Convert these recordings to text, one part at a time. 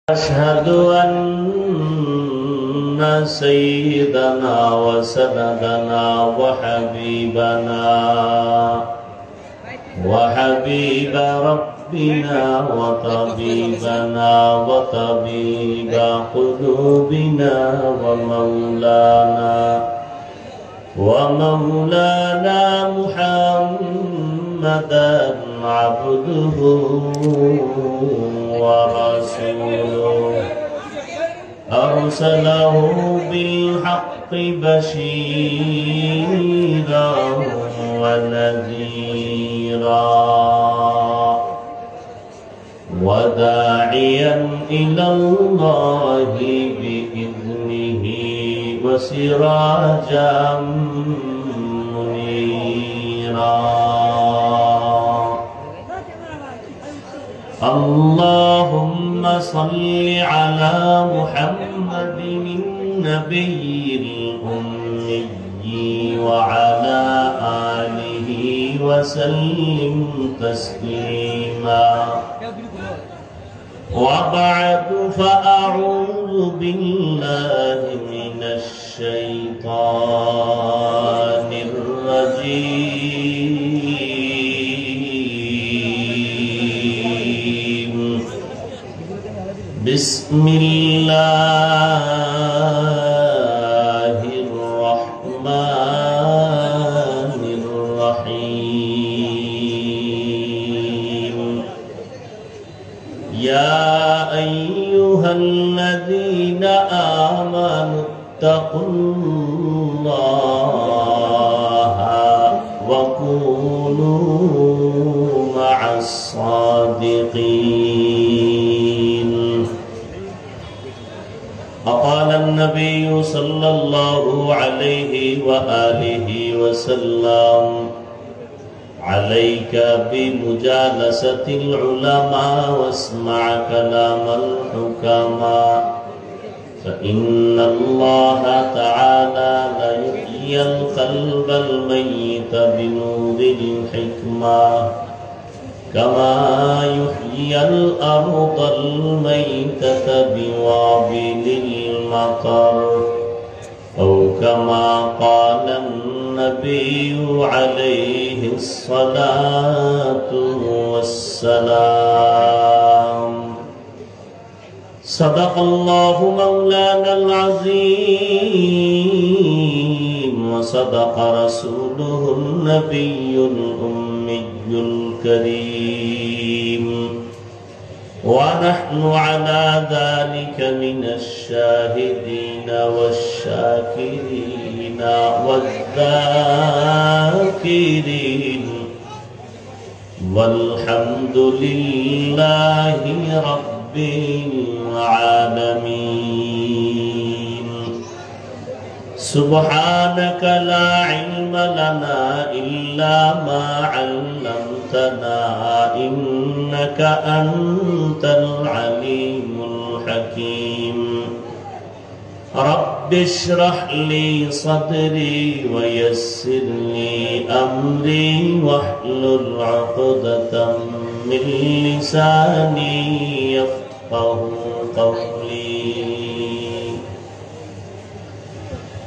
أشهد أن سيدنا وسندنا وحبيب ربنا وطبيب قلوبنا ومولانا محمدا عبده ورسوله أرسله بالحق بشيرا ونذيرا وداعيا إلى الله بإذنه وسراجا منيرا. اللهم صل على محمد النبي الأمي وعلى آله وسلم تسليما. وبعد فأعوذ بالله من الشيطان الرجيم. بسم الله الرحمن الرحيم. يا أيها الذين آمنوا اتقوا الله وكونوا مع الصادقين. وقال النبي صلى الله عليه وآله وسلم: عليك بمجالسة العلماء واسمع كلام الحكماء، فإن الله تعالى لا يحيي القلب الميت بنور الحكمة كما يحيي الأرض الميتة بوابل المطر، أو كما قال النبي عليه الصلاة والسلام. صدق الله مولانا العظيم، وصدق رسوله النبي الأمي الكريم، ونحن على ذلك من الشاهدين والشاكرين والذاكرين، والحمد لله رب العالمين. سبحانك لا علم لنا إلا ما علمتنا إنك أنت العليم الحكيم. رب اشرح لي صدري ويسر لي أمري واحلل عقدة من لساني يفقه قولي.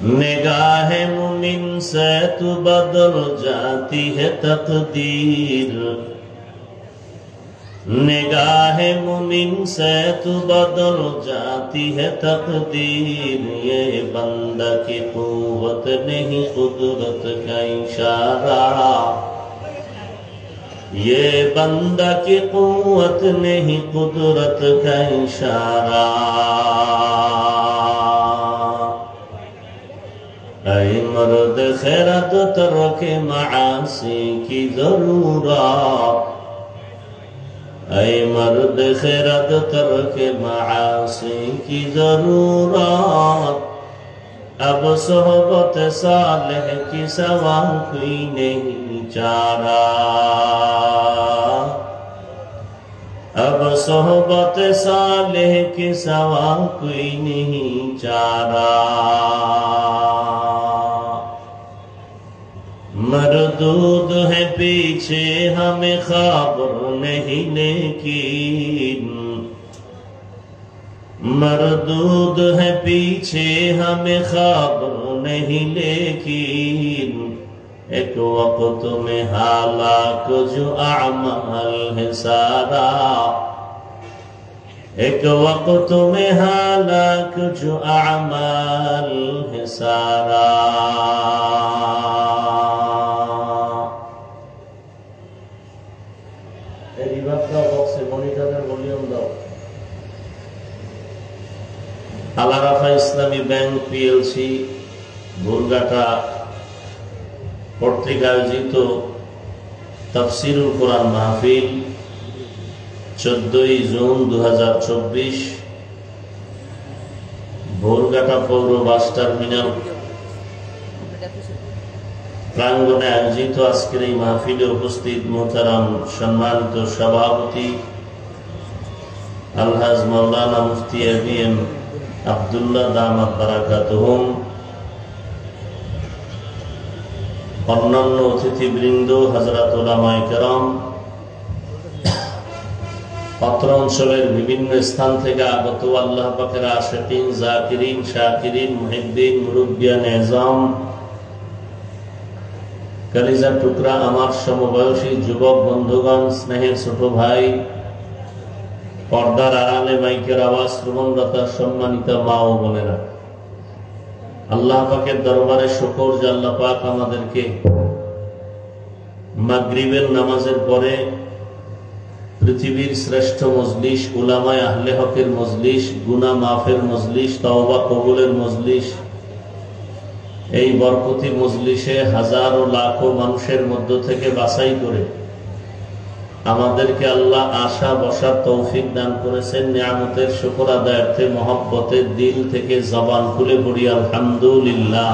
निगाह मुमिन से तू बदल जाती है तकदीर, निगाह मुमिन से तू बदल जाती है तकदीर। ये बंदा की कुव्वत नहीं कुदरत का इशारा, ये बंदा की कुव्वत नहीं कुदरत का इशारा। ऐ मर्द खैरत तर्क मासी की जरूरत, ऐ मर्द खैरत तर्क मासी की जरूरत। अब सोहबत सालेह की सवा कोई नहीं चारा, अब सोहबत सालेह की सवा कोई नहीं चारा। मरदूद है पीछे हमें खबर नहीं, लेकिन मरदूद है पीछे हमें खबर नहीं, लेकिन एक वक्त में हालाक जो अमल है सारा, एक वक्त में हालाक जो अमल है सारा। আল আরাফা ইসলামী ব্যাংক পিএলসি ভুরঘাটা কর্তৃক আয়োজিত তাফসীরুল কোরআন মাহফিল 14 জুন 2024 ভুরঘাটা পৌর বাস টার্মিনাল প্রাঙ্গণে আয়োজিত আজকের এই মাহফিলে উপস্থিত মোহতারাম সম্মানিত সভাপতি আলহাজ মাওলানা মুফতি এবিএম আব্দুল্লাহ দামাত বারাকাতুহুম, অন্যান্য অতিথিবৃন্দ, হযরত উলামায়ে কেরাম, অত্র অঞ্চলের বিভিন্ন স্থান থেকে আগত আল্লাহ পাকের আশিকিন, জাকিরিন, শাকিরিন, মুহিব্বিন, মুরব্বিয়ান এজাম, কলিজার টুকরা আমার সমবয়সী যুবক বন্ধুগণ, স্নেহের ছোট ভাই, পর্দার আড়ালে মাইকের আওয়াজ শ্রবণরতা সম্মানিতা মা ও বোনেরা, আল্লাহ পাকের দরবারে শুকর যে আল্লাহ পাক আমাদেরকে মাগরিবের নামাজের পরে পৃথিবীর শ্রেষ্ঠ মজলিস, উলামায়ে আহলে হকের মজলিস, গুনাহ মাফের মজলিস, তওবা কবুলের মজলিস, এই বরকতি মজলিসে হাজারো লাখো মানুষের মধ্য থেকে বাছাই করে আমাদেরকে আল্লাহ আশা বসার তৌফিক দান করেছেন। নিয়ামতের শুকর আদায়ার্থে মহব্বতের দিল থেকে জবান খুলে পড়ি আলহামদুলিল্লাহ।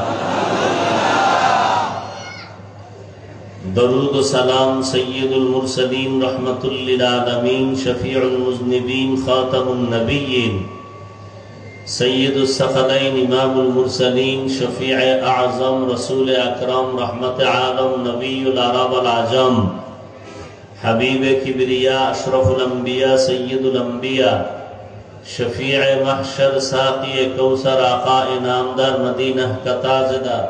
দরুদ ও সালাম সাইয়্যিদুল মুরসালিন রাহমাতুল লিল আলামিন শফিউল মুজনিবিন খাতামুন নবিয়্যিন সাইয়্যিদুস সাকালাইন ইমামুল মুরসালিন শফিয়ে আযম রাসূল আকরাম রহমতে আলম নবিয়ুল আরব ওয়াল আজম হাবিবে কিবরিয়া আশরাফুল আম্বিয়া সৈয়দুল আম্বিয়া শফিয়ে মাহশর সাকিয়ে কৌসর আকায়ে নামদার মদিনা কা তাজদার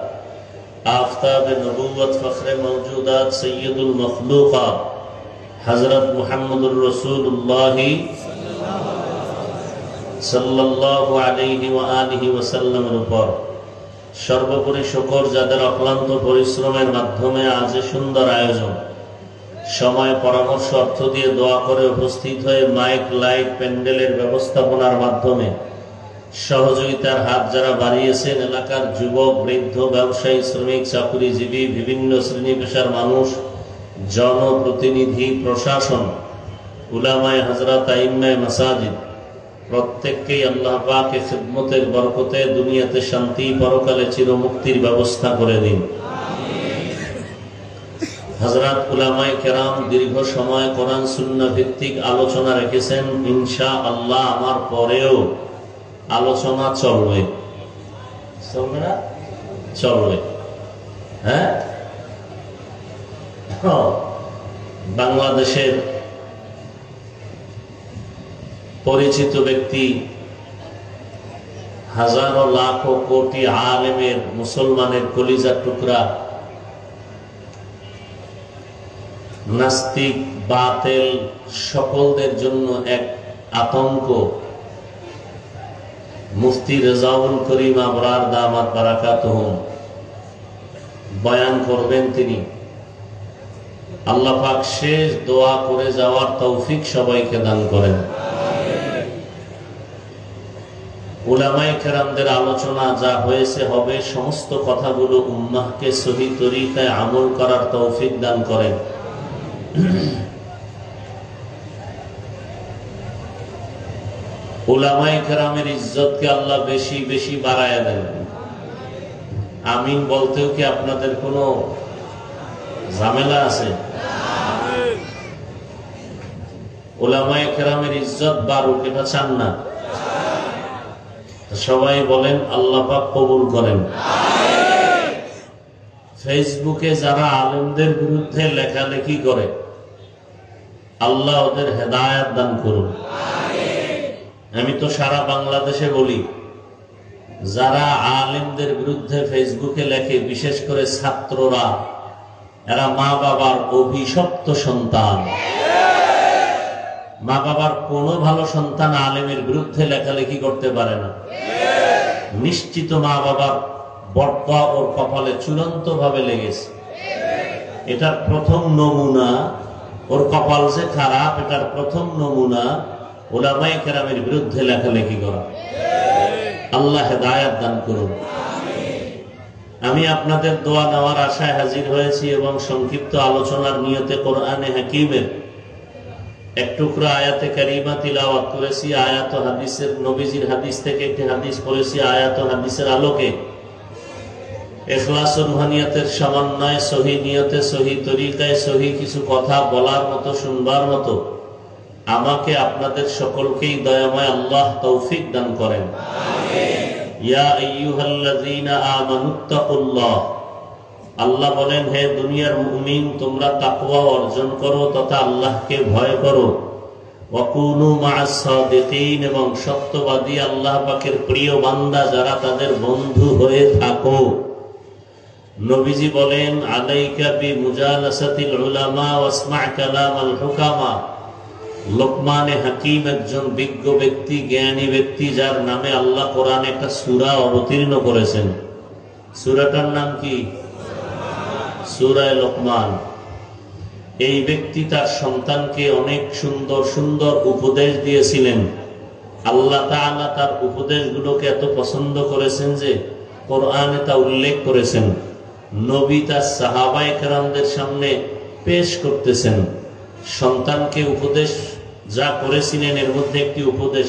আফতাবে নবুওয়ত ফখরে মওজুদাত সৈয়দুল মখলুকাত হযরত মুহাম্মদুর রাসূলুল্লাহ সাল্লাল্লাহু আলাইহি ওয়া আলিহি ওয়াসাল্লামের উপর সর্বোপরি শুকর যাদের অক্লান্ত পরিশ্রমের মাধ্যমে আজ সুন্দর আয়োজন, সময় পরামর্শ অর্থ দিয়ে দোয়া করে উপস্থিত হয়ে মাইক লাইট প্যান্ডেলের ব্যবস্থাপনার মাধ্যমে সহযোগিতার হাত যারা বাড়িয়েছেন, এলাকার যুবক, বৃদ্ধ, ব্যবসায়ী, শ্রমিক, চাকুরিজীবী, বিভিন্ন শ্রেণী পেশার মানুষ, জনপ্রতিনিধি, প্রশাসন, উলামায়ে হযরত, আইম্মায়ে মাসাজিদ, প্রত্যেককেই আল্লাহ পাকের খিদমতের বরকতে দুনিয়াতে শান্তি, পরকালে চিরমুক্তির ব্যবস্থা করে দিন। হযরত উলামায়ে কেরাম দীর্ঘ সময় কোরআন সুন্নাহ ভিত্তিক আলোচনা রেখেছেন। ইনশাআল্লাহ আমার পরেও আলোচনা চলবে, চলবে না? চলবে। হ্যাঁ, বাংলাদেশের পরিচিত ব্যক্তি, হাজারো লাখো কোটি আলেমের, মুসলমানের কলিজার টুকরা, নাস্তিক, বাতিল সকলদের জন্য এক আতঙ্ক, মুফতি রেজাউল করিম আবরার দামাত বারাকাতুহুম বয়ান করবেন তিনি। আল্লাহ পাক শেষ দোয়া করে যাওয়ার তৌফিক সবাইকে দান করেন। উলামায়ে কেরামদের আলোচনা যা হয়েছে হবে, সমস্ত কথাগুলো উম্মাহকে সহি তরিকায় আমল করার তৌফিক দান করেন। উলামায়ে কেরামের ইজ্জতকে আল্লাহ বেশি বেশি বাড়ায় দেন। আমিন বলতেও কি আপনাদের কোনো ঝামেলা আছে? উলামায়ে কেরামের ইজ্জত বাড়ুক, এটা চান না? সবাই বলেন আল্লাহ পাক কবুল করেন। ফেসবুকে যারা আলেমদের বিরুদ্ধে লেখালেখি করে, আল্লাহ ওদের হেদায়েত দান করুন। আমি তো সারা বাংলাদেশে বলি, যারা আলেমদের বিরুদ্ধে ফেসবুকে লেখে, বিশেষ করে ছাত্ররা, এরা মা বাবার অভিশপ্ত সন্তান। মা বাবার কোনো ভালো সন্তান আলেমের বিরুদ্ধে লেখালেখি করতে পারে না। নিশ্চিত মা বাবার বরদোয়া ওর কপালে চূড়ান্ত ভাবে লেগেছে। এটার প্রথম নমুনা, ওর কপাল যে খারাপ, এটার প্রথম নমুনা উলামায়ে কেরামের বিরুদ্ধে লেখালেখি করা। আল্লাহ হেদায়েত দান করুন। আমি আপনাদের দোয়া নেওয়ার আশায় হাজির হয়েছি এবং সংক্ষিপ্ত আলোচনার নিয়তে কোরআনে হাকিমের এক টুকরা আয়াতে কারিমা তিলাওয়াত করেছি। আয়াত ও হাদিসের, নবীজির হাদিস থেকে একটি হাদিস পড়েছি। আয়াত ও হাদিসের আলোকে ইখলাস ও রুহানিয়াতের সমন্বয়ে সহি নিয়তে, সহি তরিকায়, সহি কিছু কথা বলার মতো, শুনবার মতো আমাকে আপনাদের সকলকেই দয়াময় আল্লাহ তৌফিক দান করেন। ইয়া আইয়ুহাল্লাযীনা আমানুত্তাকুল্লাহ, আল্লাহ বলেন, হে দুনিয়ার মুমিন, তোমরা তাকওয়া অর্জন করো তথা আল্লাহকে ভয় করো। ওয়াকুনু মা'আস সাদিকিন, এবং সত্যবাদী আল্লাহ পাকের প্রিয় বান্দা যারা, তাদের বন্ধু হয়ে থাকো। নবীজি বলেন, আলাইকা বিমুজালাসাতিল উলামা ওয়াসমা' কালামাল হুকামা। লোকমানে হাকিম একজন বিজ্ঞ ব্যক্তি, জ্ঞানী ব্যক্তি, যার নামে আল্লাহ কোরআনে একটা সূরা অবতীর্ণ করেছেন। সূরাটার নাম কি? সূরা লোকমান। এই ব্যক্তি তার সন্তানকে অনেক সুন্দর সুন্দর উপদেশ দিয়েছিলেন। আল্লাহ তাআলা তার উপদেশগুলোকে এত পছন্দ করেছেন যে কোরআনে তা উল্লেখ করেছেন। নবী তার সাহাবায়ে কেরামদের সামনে পেশ করতেছেন। সন্তানকে উপদেশ যা করেছিলেন, এর মধ্যে একটি উপদেশ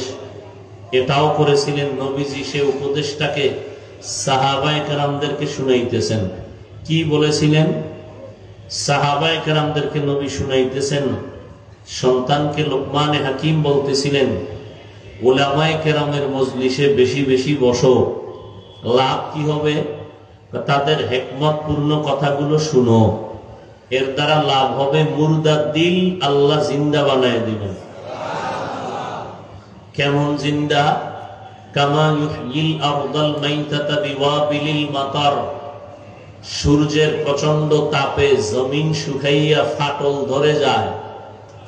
এটাও করেছিলেন নবীজি। সে উপদেশটাকে সাহাবায়ে কেরামদেরকে শুনাইতেছেন। কি বলেছিলেন? সাহাবায়ে কেরামদেরকে নবী শুনাইতেছেন। সন্তানকে লোকমানে হাকিম বলতেছিলেন, উলামায়ে কেরামের মজলিসে বেশি বেশি বসো। লাভ কি হবে? তাদের হিকমতপূর্ণ কথাগুলো শুনো। এর দ্বারা লাভ হবে, মুর্দার দিল আল্লাহ জিন্দা বানায় দিবেন। কেমন জিন্দা? কামা ইউহয়িল আরদাল মাইতাতা বিওয়াবিলিল মাতার। সূর্যের প্রচন্ড তাপে জমিন শুকাইয়া ফাটল ধরে যায়,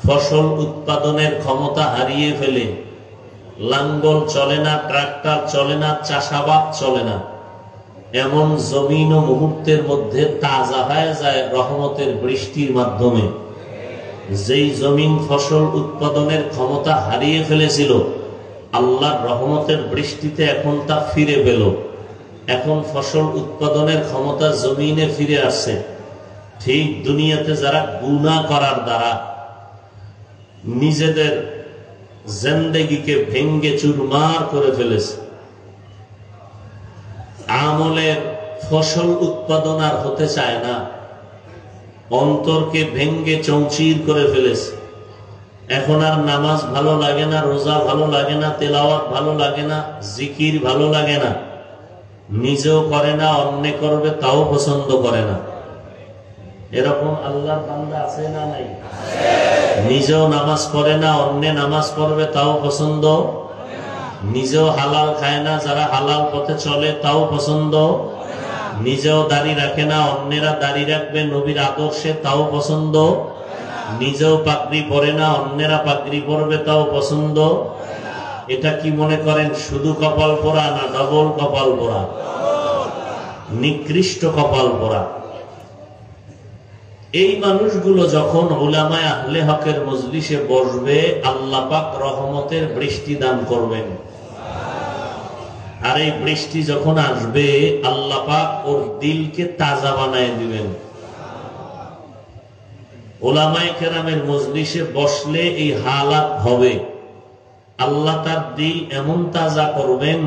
ফসল উৎপাদনের ক্ষমতা হারিয়ে ফেলে, লাঙ্গল চলে না, ট্রাক্টর চলে না, চাষাবাদ চলে না। এমন জমিন ও মুহূর্তের মধ্যে তাজা হয়ে যায় রহমতের বৃষ্টির মাধ্যমে। যেই জমিন ফসল উৎপাদনের ক্ষমতা হারিয়ে ফেলেছিল, আল্লাহর রহমতের বৃষ্টিতে এখন তা ফিরে পেল। এখন ফসল উৎপাদনের ক্ষমতা জমিনে ফিরে আসছে। ঠিক দুনিয়াতে যারা গুনাহ করার দ্বারা নিজেদের জিন্দেগিকে ভেঙ্গে চুরমার করে ফেলেছে, আমলের ফসল উৎপাদন আর হতে চায় না, অন্তরকে ভেঙ্গে চৌচির করে ফেলেছে। এখন আর নামাজ ভালো লাগে না, রোজা ভালো লাগে না, তেলাওয়াত ভালো লাগে না, জিকির ভালো লাগে না, নিজেও করে না, অন্য করবে তাও পছন্দ করে না। এরকম আল্লাহর বান্দা আছে না নাই? নিজেও নামাজ পড়ে না, অন্য নামাজ পড়বে তাও পছন্দ, নিজেও হালাল খায় না, যারা হালাল পথে চলে তাও পছন্দ, নিজেও দাড়ি রাখে না, অন্যেরা দাড়ি রাখবে নবীর আদর্শে তাও পছন্দ, নিজেও পাগড়ি পরে না, অন্যেরা পাগড়ি পরবে তাও পছন্দ। এটা কি মনে করেন শুধু কপাল পোড়া না ডবল কপাল পোড়া? নিকৃষ্ট কপাল পোড়া। এই মানুষগুলো যখন উলামায়ে আহলে হকের মজলিসে বসবে, আল্লাহ পাক রহমতের বৃষ্টি দান করবেন। আর এই বৃষ্টি যখন আসবে, আল্লাহ পাক ওর দিলকে তাজা বানায় দিবেন। উলামায়ে কেরামের মজলিসে বসলে এই হালাত হবে। আল্লাহ তার দিল এমন তাজা করবেন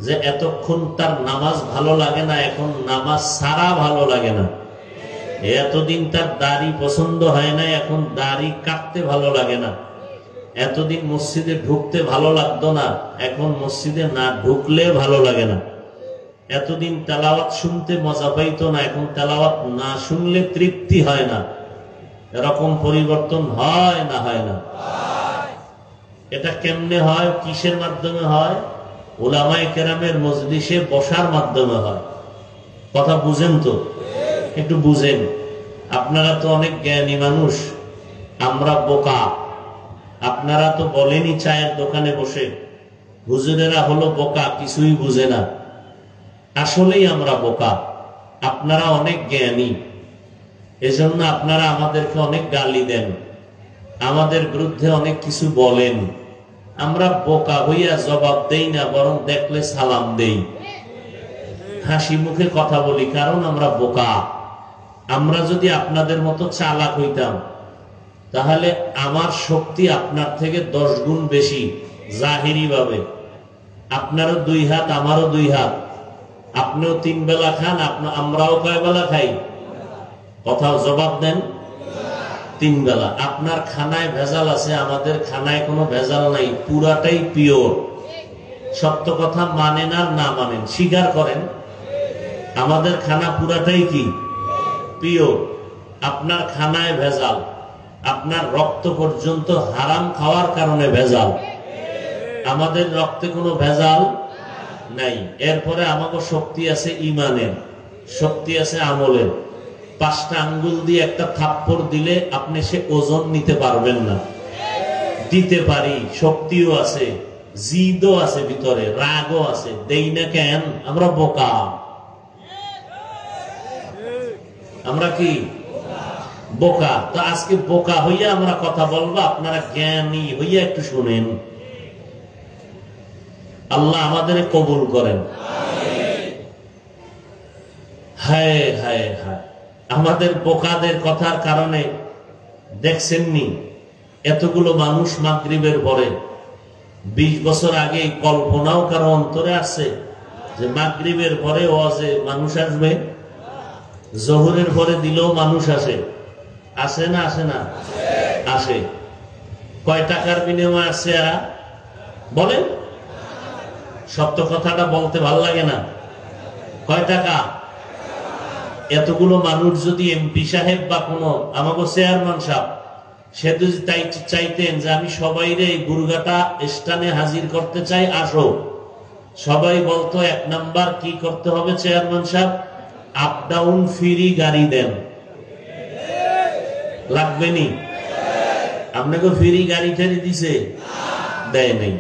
যে এতক্ষণ তার নামাজ ভালো লাগে না, এখন নামাজ ছাড়া ভালো লাগে না। এতদিন তার দাড়ি পছন্দ হয় না, এখন দাড়ি কাটতে ভালো লাগে না। এতদিন মসজিদে ঢুকতে ভালো লাগতো না, এখন মসজিদে না ঢুকলে ভালো লাগে না। এতদিন তেলাওয়াত শুনতে মজা পাইতো না, এখন তেলাওয়াত না শুনলে তৃপ্তি হয় না। এরকম পরিবর্তন হয় না? হয় না? এটা কেমনে হয়, কিসের মাধ্যমে হয়? উলামায়ে কেরামের মজলিসে বসার মাধ্যমে হয়। কথা বুঝেন তো? একটু বুঝেন। আপনারা তো অনেক জ্ঞানী মানুষ, আমরা বোকা। আপনারা তো বলেনই চায়ের দোকানে বসে হুজুরেরা হলো বোকা, কিছুই বুঝে না। আসলেই আমরা বোকা, আপনারা অনেক জ্ঞানী। এজন্য আপনারা আমাদেরকে অনেক গালি দেন, আমাদের বিরুদ্ধে অনেক কিছু বলেন। আমরা বোকা হইয়া জবাব দেই না, বরং দেখলে সালাম দেই, হাসি মুখে কথা বলি, কারণ আমরা বোকা। আমরা যদি আপনাদের মতো চালাক হইতাম, তাহলে আমার শক্তি আপনার থেকে 10 গুণ বেশি জাহিরি ভাবে। আপনারও 2 হাত, আমারও 2 হাত। আপনিও 3 বেলা খান, আমরাও কয় বেলা খাই? কথাও জবাব দেন। 3 বেলা। আপনার খানায় ভেজাল আছে, আমাদের খানায় কোনো ভেজাল নাই, পুরাটাই পিওর। সত্য কথা মানেন আর না মানেন, স্বীকার করেন, আমাদের খানা পুরাটাই কি? পিওর। আপনার খানায় ভেজাল, আপনার রক্ত পর্যন্ত হারাম খাওয়ার কারণে ভেজাল। আমাদের রক্তে কোনো ভেজাল নাই। এরপরে আমাকে শক্তি আছে ইমানের, শক্তি আছে আমলের। 5টা আঙ্গুল দিয়ে একটা থাপ্পড় দিলে আপনি সে ওজন নিতে পারবেন না। দিতে পারি, শক্তিও আছে, জিদও আছে, ভিতরে রাগও আছে, দেই না কেন? আমরা বোকা। আমরা কি বোকা? তো আজকে বোকা হইয়া আমরা কথা বলবো, আপনারা জ্ঞানী হইয়া একটু শুনেন। আল্লাহ আমাদের কবুল করেন। হায় হায় হায়, আমাদের বোকাদের কথার কারণে দেখছেননি এতগুলো মানুষ মাগরিবের পরে, 20 বছর আগে কল্পনাও কারো অন্তরে আসছে যে মাগরিবের পরে ওয়াজে মানুষ আসবে? জোহরের পরে দিলেও মানুষ আসে? আসে না? আসে না? আসে। কয় টাকার বিনিময়ে আসছে এরা বলেন? সত্য কথাটা বলতে ভাল লাগে না? কয় টাকা? এতগুলো মানুষ যদি এমপি সাহেব বা কোনো আমাকে চেয়ারম্যান সাহেব, সে যদি চাইতেন যে আমি সবাইরে গুরুঘাটা স্থানে হাজির করতে চাই, আসো, সবাই বলতো 1 নাম্বার কি করতে হবে চেয়ারম্যান সাহেব? আপ ডাউন ফ্রি গাড়ি দেন। লাগবে নি? আপনাকে ফ্রি গাড়ি ঠেলে দিছে? দেয় নাই।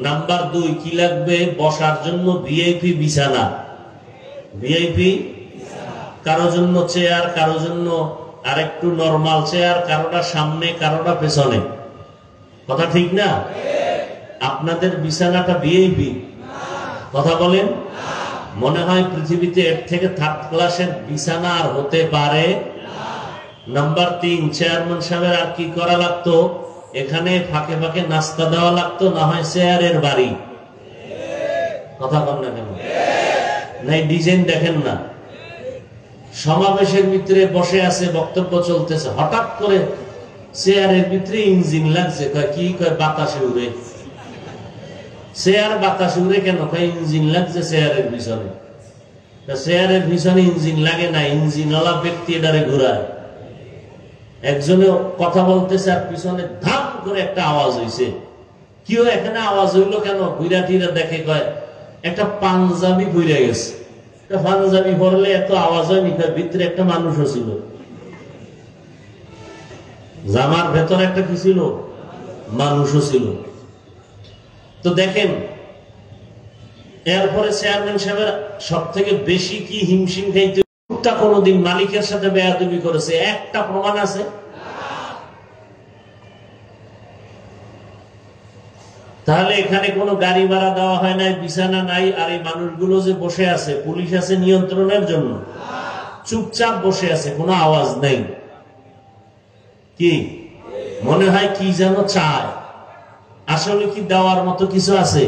নাম্বার 2 কি লাগবে? বসার জন্য ভিআইপি বিছানা। ভিআইপি, কারো জন্য চেয়ার, কারো জন্য আরেকটু নরমাল চেয়ার, কারোটা সামনে, কারোটা পেছনে। কথা ঠিক না? আপনাদের বিছানাটা ভিআইপি? কথা বলেন। মনে হয় পৃথিবীতে এর থেকে 3rd ক্লাসের বিছানা আর হতে পারে? নাম্বার 3, চেয়ারম্যান সাহেবের আর কি করা লাগতো? এখানে ফাঁকে ফাঁকে নাস্তা দেওয়া লাগতো, না হয় চেয়ারের বাড়ি। কথা বল না কেন? নাই ডিজাইন দেখেন না? সমাবেশের ভিতরে বসে আছে, বক্তব্য চলতেছে, হঠাৎ করে চেয়ারের ভিতরে ইঞ্জিন লাগছে। কয় কি? কয় বাতাসে উড়ে। চেয়ার বাতাসে উড়ে কেন? কয় ইঞ্জিন লাগছে চেয়ারের পিছনে। চেয়ারের পিছনে ইঞ্জিন লাগে না, ইঞ্জিনওয়ালা ব্যক্তি এটারে ঘুরায়। একজনে কথা বলতেছে আর পিছনে ধাম করে একটা আওয়াজ হইছে। কিও এখানে আওয়াজ হইলো কেন? ঘুরা টিরা দেখে, কয় একটা পাঞ্জাবি ঘুরে গেছে। পাঞ্জাবি পরলে এত আওয়াজ হয়নি, ভিতরে একটা মানুষও ছিল। জামার ভেতরে একটা কি ছিল? মানুষও ছিল। তো দেখেন, এরপরে চেয়ারম্যান সাহেবের সব থেকে বেশি কি হিমশিম খাইতে, কোনদিন মালিকের সাথে বেয়াদবি করেছে? একটা প্রমাণ আছে? তাহলে এখানে কোনো গাড়ি ভাড়া দেওয়া হয় নাই, বিছানা নাই, আর এই মানুষগুলো যে বসে আছে, পুলিশ আছে নিয়ন্ত্রণের জন্য, চুপচাপ বসে আছে, কোনো আওয়াজ নেই। কি মনে হয় কি যেন চায়? আসলে কি দেওয়ার মতো কিছু আছে?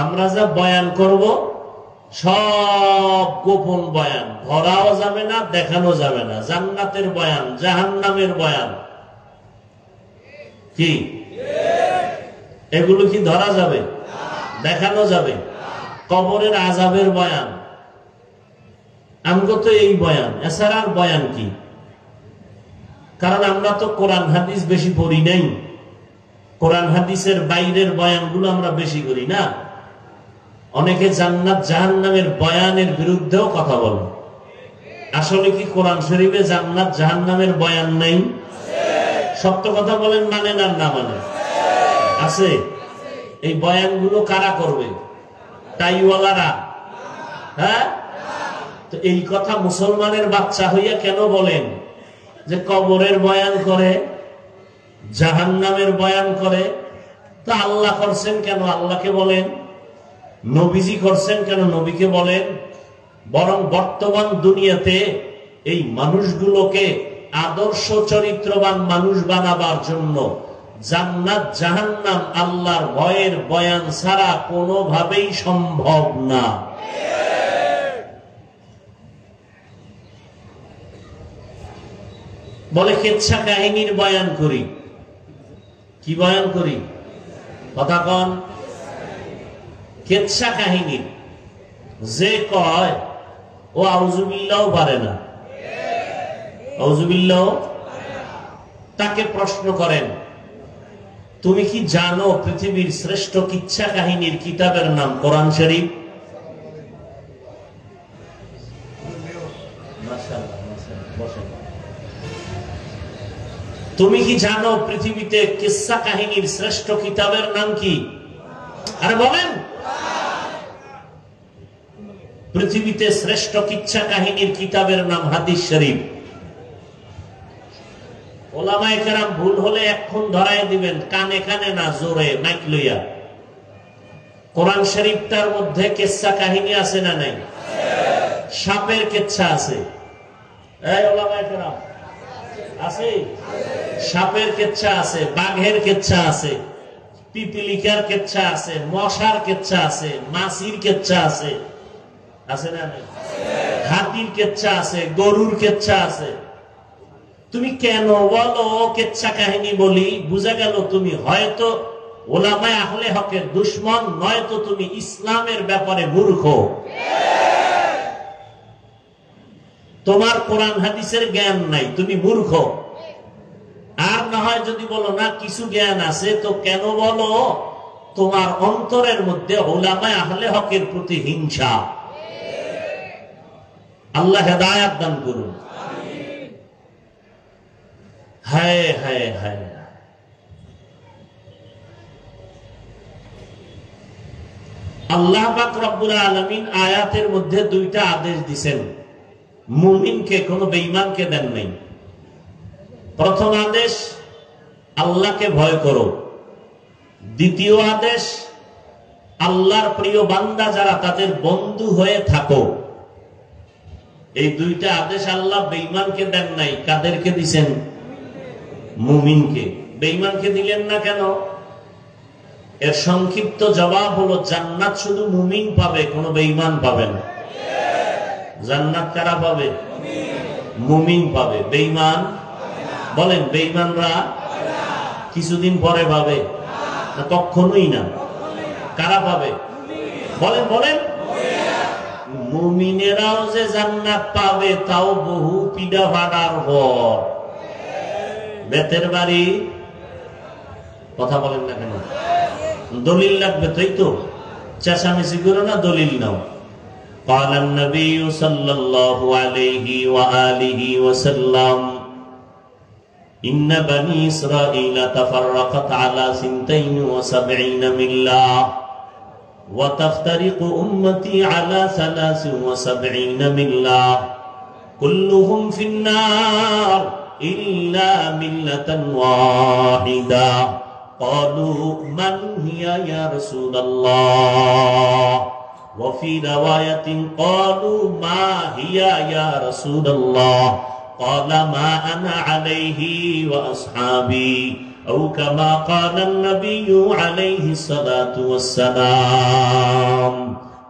আমরা যা বয়ান করব সব গোপন বয়ান, ধরাও যাবে না, দেখানো যাবে না। জান্নাতের বয়ান, জাহান্নামের বয়ান, কি এগুলো কি ধরা যাবে? দেখানো যাবে? কবরের আযাবের বয়ান, আমগো তো এই বয়ান, এছাড়া আর বয়ান কি? কারণ আমরা তো কোরআন হাদিস বেশি পড়ি নাই। কোরআন হাদিসের বাইরের বয়ানগুলো আমরা বেশি করি না। অনেকে জান্নাত জাহান্নামের বয়ানের বিরুদ্ধেও কথা বলে। আসলে কি কোরআন শরীফে জান্নাত জাহান্নামের বয়ান নাই? সত্য কথা বলেন, মানেন আর না মানে? আছে। এই বয়ানগুলো কারা করবে? টাইওয়ালারা? হ্যাঁ, তো এই কথা মুসলমানের বাচ্চা হইয়া কেন বলেন যে কবরের বয়ান করে, জাহান্নামের বয়ান করে? তা আল্লাহ করছেন কেন আল্লাহকে বলেন, নবীজি করছেন কেন নবীকে বলেন। বরং বর্তমান দুনিয়াতে এই মানুষগুলোকে আদর্শ চরিত্রবান মানুষ বানাবার জন্য জান্নাত জাহান্নাম আল্লাহর ভয়ের বয়ান ছাড়া কোনোভাবেই সম্ভব না। বলে কেচ্ছা কাহিনীর বয়ান করি। কি বয়ান করি? কথা কন। কেচ্ছা কাহিনীর যে কয় ও আউযুবিল্লাহ পারে না, আউযুবিল্লাহ। তাকে প্রশ্ন করেন, তুমি কি জানো পৃথিবীর শ্রেষ্ঠ কিচ্ছা কাহিনীর কিতাবের নাম কোরআন শরীফ? তুমি কি জানো পৃথিবীতে কিচ্ছা কাহিনীর শ্রেষ্ঠ কিতাবের নাম কি? আরে বলেন। পৃথিবীতে শ্রেষ্ঠ কিচ্ছা কাহিনীর কিতাবের নাম হাদিস শরীফ। ওলামায়ে কেরাম ভুল হলে এক্ষুন ধরায় দিবেন, কানে কানে না, জোরে মাইক লইয়া। কোরআন শরীফটার মধ্যে কিচ্ছা কাহিনী আছে না নাই? সাপের কিচ্ছা আছে। এই ওলামায়ে কেরাম আছে? সাপের কিচ্ছা আছে, বাঘের কিচ্ছা আছে, পিপিলিকার কিচ্ছা আছে, মশার কিচ্ছা আছে, মাছির কিচ্ছা আছে, আছে না নাই? হাতির কিচ্ছা আছে, গরুর কিচ্ছা আছে। তুমি কেন বলো কিচ্ছা কাহিনী বলি? বুঝা গেল তুমি হয়তো ওলামায়ে আহলে হকের দুশমন, নয়তো তুমি ইসলামের ব্যাপারে মূর্খ। তোমার কোরআন হাদিসের জ্ঞান নাই, তুমি মূর্খ। আর না হয় যদি বলো না কিছু জ্ঞান আছে, তো কেন বলো তোমার অন্তরের মধ্যে ওলামায়ে আহলে হকের প্রতি হিংসা। আল্লাহ হেদায়েত দান করুন। হায় হায় হায়। আল্লাহ পাক রব্বুল আলামিন আয়াতের মধ্যে দুইটা আদেশ দিয়েছেন, মুমিনকে, কোন বেঈমানকে দেন নাই। প্রথম আদেশ আল্লাহকে ভয় করো। দ্বিতীয় আদেশ আল্লাহর প্রিয় বান্দা যারা তাদের বন্ধু হয়ে থাকো। এই দুইটা আদেশ আল্লাহ বেঈমানকে দেন নাই। কাদেরকে দিছেন? মুমিনকে। বেঈমানকে দিলেন না কেন? এর সংক্ষিপ্ত জবাব হলো জান্নাত শুধু মুমিন পাবে, কোনো বেঈমান পাবে না। জান্নাত কারা পাবে? মুমিন পাবে, বেঈমান বলেন বেঈমানরা কিছুদিন পরে পাবে না? কখনোই না। কারা পাবে? বলেন বলেন। মুমিনেরাও যে জান্নাত পাবে তাও বহু পিডা ভাড়ার পর। বেতের বাড়ি, কথা বলেন না কেন? দলিল লাগবে, তাই তো? চেঁচামেচি করো না, দলিল নাও। قال النبي صلى الله عليه وآله وسلم إن بني إسرائيل تفرقت على 72 ملة وتفترق أمتي على 73 ملة كلهم في النار إلا ملة واحدة قالوا من هي يا رسول الله وفي رواية قالوا ما هي يا رسول الله قال ما أنا عليه وأصحابي أو كما قال النبي عليه الصلاة والسلام।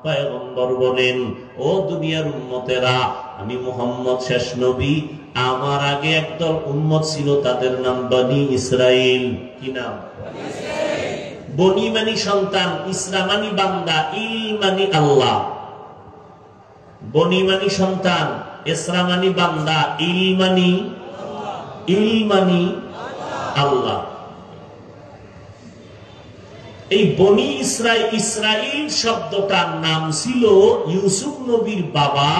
পয়গম্বর বলেন, ও দুনিয়ার উম্মতেরা, আমি মুহাম্মদ শেষ নবী। আমার আগে একদল উম্মত ছিল, তাদের নাম বনি ইসরাইল। কি নাম? বনি মানি সন্তান, ইসরা মানি বান্দা, ইল মানি আল্লাহ। বনি মানি সন্তান, ইসরা মানি বান্দা, ইল মানি আল্লাহ। এই বনি ইসরাইল শব্দটার নাম ছিল ইউসুফ নবীর বাবা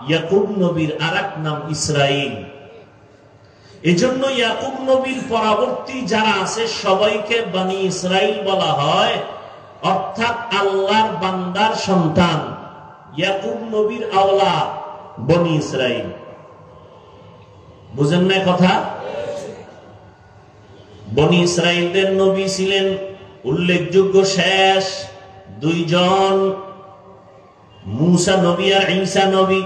ইয়াকুব নবীর আরেক নাম ইসরাইল। এজন্য ইয়াকুব নবীর পরবর্তী যারা আছে সবাইকে বনি ইসরাইল বলা হয়, অর্থাৎ আল্লাহর বান্দার সন্তান ইয়াকুব নবীর আওলাদ বনি ইসরাইল। বুঝেন না কথা? বনি ইসরাইলদের নবী ছিলেন উল্লেখযোগ্য শেষ দুইজন, মূসা নবী আর ঈসা নবী।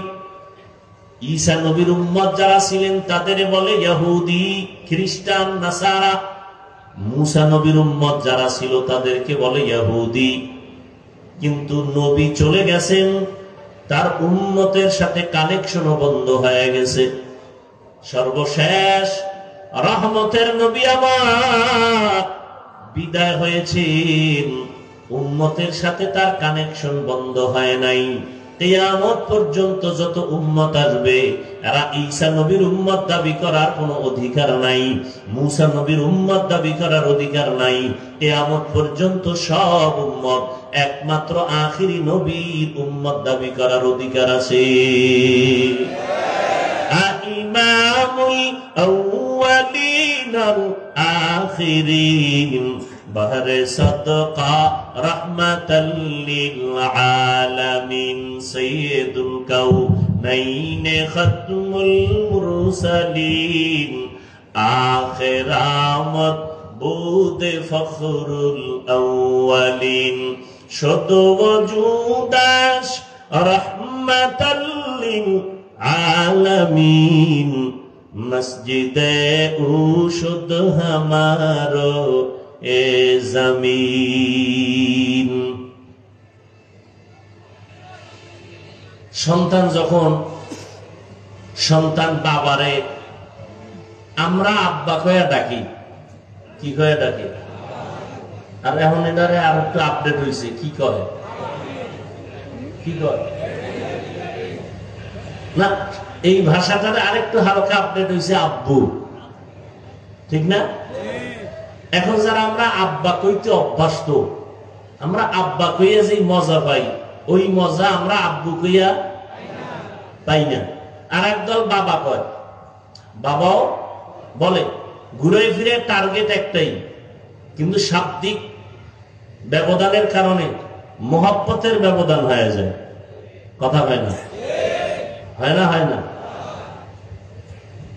ঈসা নবীর উম্মত যারা ছিলেন তাদের বলে ইহুদি, খ্রিস্টান, নাসারা। মূসা নবীর উম্মত যারা ছিল তাদেরকে বলে ইহুদি। কিন্তু নবী চলে গেছেন, তার উম্মতের সাথে কানেকশনও বন্ধ হয়ে গেছে। সর্বশেষ রহমতের নবী আমার বিদায় হয়েছেন, উম্মতের সাথে তার কানেকশন বন্ধ হয় নাই। কিয়ামত পর্যন্ত যত উম্মত আসবে এরা ঈসা নবীর উম্মত দাবি করার কোনো অধিকার নাই, মূসা নবীর উম্মত দাবি করার অধিকার নাই। কিয়ামত পর্যন্ত সব উম্মত একমাত্র আখিরি নবীর উম্মত দাবি করার অধিকার আছে। ইমামুল আউয়ালিন ওয়াল আখিরিন বহরে সদকা রহমাতাল লিল আলামিন সাইয়্যিদুল কাউনাইন খাতমুল মুরসালিন আখিরামত বুদে ফখরুল আউয়ালিন শুদ ওজুদাস রহমাতাল লিল আলামিন মসজিদে উশুদ হামারো এ জমিন। সন্তান যখন সন্তান বাবারে আমরা আব্বা কয়া ডাকি, কি কয়া ডাকি? আর এখন এটারে আর একটু আপডেট হয়েছে, কি কয়? কি কয় না, এই ভাষাটার আরেকটু হালকা আপডেট হয়েছে আব্বু, ঠিক না? এখন যারা আমরা আব্বা কইতে অভ্যস্ত, আমরা আব্বা কইয়া যে মজা পাই ওই মজা আমরা আব্বু কইয়া পাই না। আর একদল বাবা কয়, বাবাও বলে, ঘুরে ফিরে টার্গেট একটাই, কিন্তু শাব্দিক ব্যবধানের কারণে মহব্বতের ব্যবধান হয়ে যায়। কথা হয় না? হয় না? হয় না?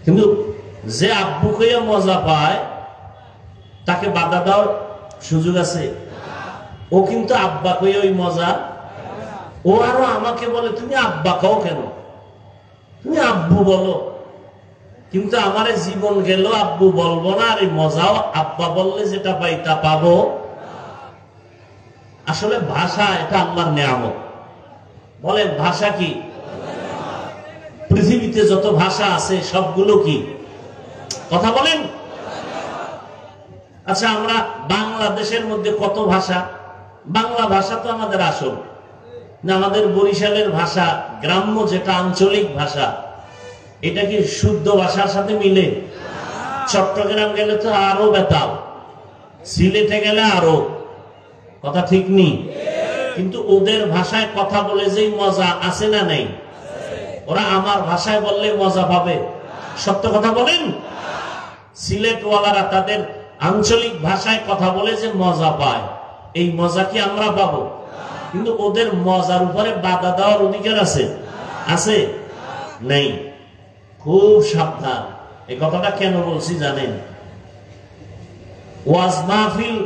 কিন্তু যে আব্বু কইয়া মজা পায় তাকে বাধা দেওয়ার সুযোগ আছে? ও কিন্তু আব্বা কইয়া ওই মজা, ও আরো আমাকে বলে তুমি আব্বা কও কেন, তুমি আব্বু বলো। কিন্তু আমার জীবন গেল আব্বু বলবো না, আর এই মজাও আব্বা বললে যেটা পাই তা পাবো। আসলে ভাষা এটা আল্লাহর নিয়ামত। বলেন ভাষা কি? পৃথিবীতে যত ভাষা আছে সবগুলো কি? কথা বলেন। আচ্ছা, আমরা বাংলাদেশের মধ্যে কত ভাষা? বাংলা ভাষা তো আমাদের আসল না, আমাদের বরিশালের ভাষা, গ্রাম্য যেটা আঞ্চলিক ভাষা, এটা কি শুদ্ধ ভাষার সাথে মিলে? চট্টগ্রাম গেলে তো আরো বেতাল, সিলেটে গেলে আরো, কথা ঠিক নেই? কিন্তু ওদের ভাষায় কথা বলে যেই মজা আছে না নেই, ওরা আমার ভাষায় বললে মজা পাবে? সত্য কথা বলেন। সিলেটওয়ালারা তাদের আঞ্চলিক ভাষায় কথা বলে যে মজা পায়, এই মজা কি আমরা পাবো? কিন্তু ওদের মজার উপরে বাধা দেওয়ার অধিকার আছে? আছে? নেই। খুব সাবধান। এই কথাটা কেন বলছি জানেন? ওয়াজ মাহফিল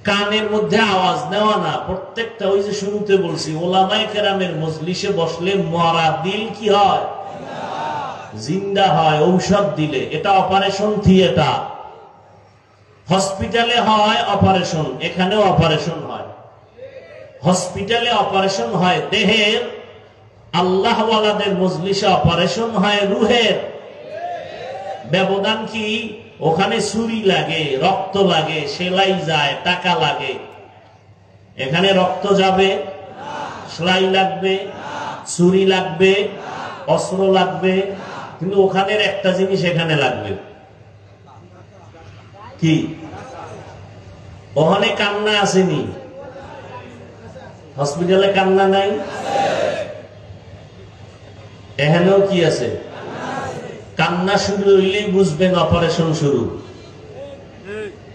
কানের মধ্যে আওয়াজ নেওয়া না, প্রত্যেকটা ওই যে শুরুতে বলছি ওলামায়ে কেরামের মজলিসে বসলে মরা দিল কি হয়? জিন্দা হয়। ঔষধ দিলে, এটা অপারেশন থিয়েটার। হসপিটালে হয় অপারেশন, এখানেও অপারেশন হয়। হসপিটালে অপারেশন হয় দেহের, আল্লাহওয়ালাদের মজলিসে অপারেশন হয় রুহের। ব্যবধান কি? ওখানে ছুরি লাগে, রক্ত লাগে, সেলাই যায়, টাকা লাগে। এখানে রক্ত যাবে, সেলাই লাগবে, ছুরি লাগবে, অস্ত্র লাগবে, কিন্তু ওখানের একটা জিনিস এখানে লাগবে, কি? ওখানে কান্না আসেনি, হসপিটালে কান্না নাই, এখানেও কি আছে? কান্না শুরু হইলেই বুঝবেন অপারেশন শুরু,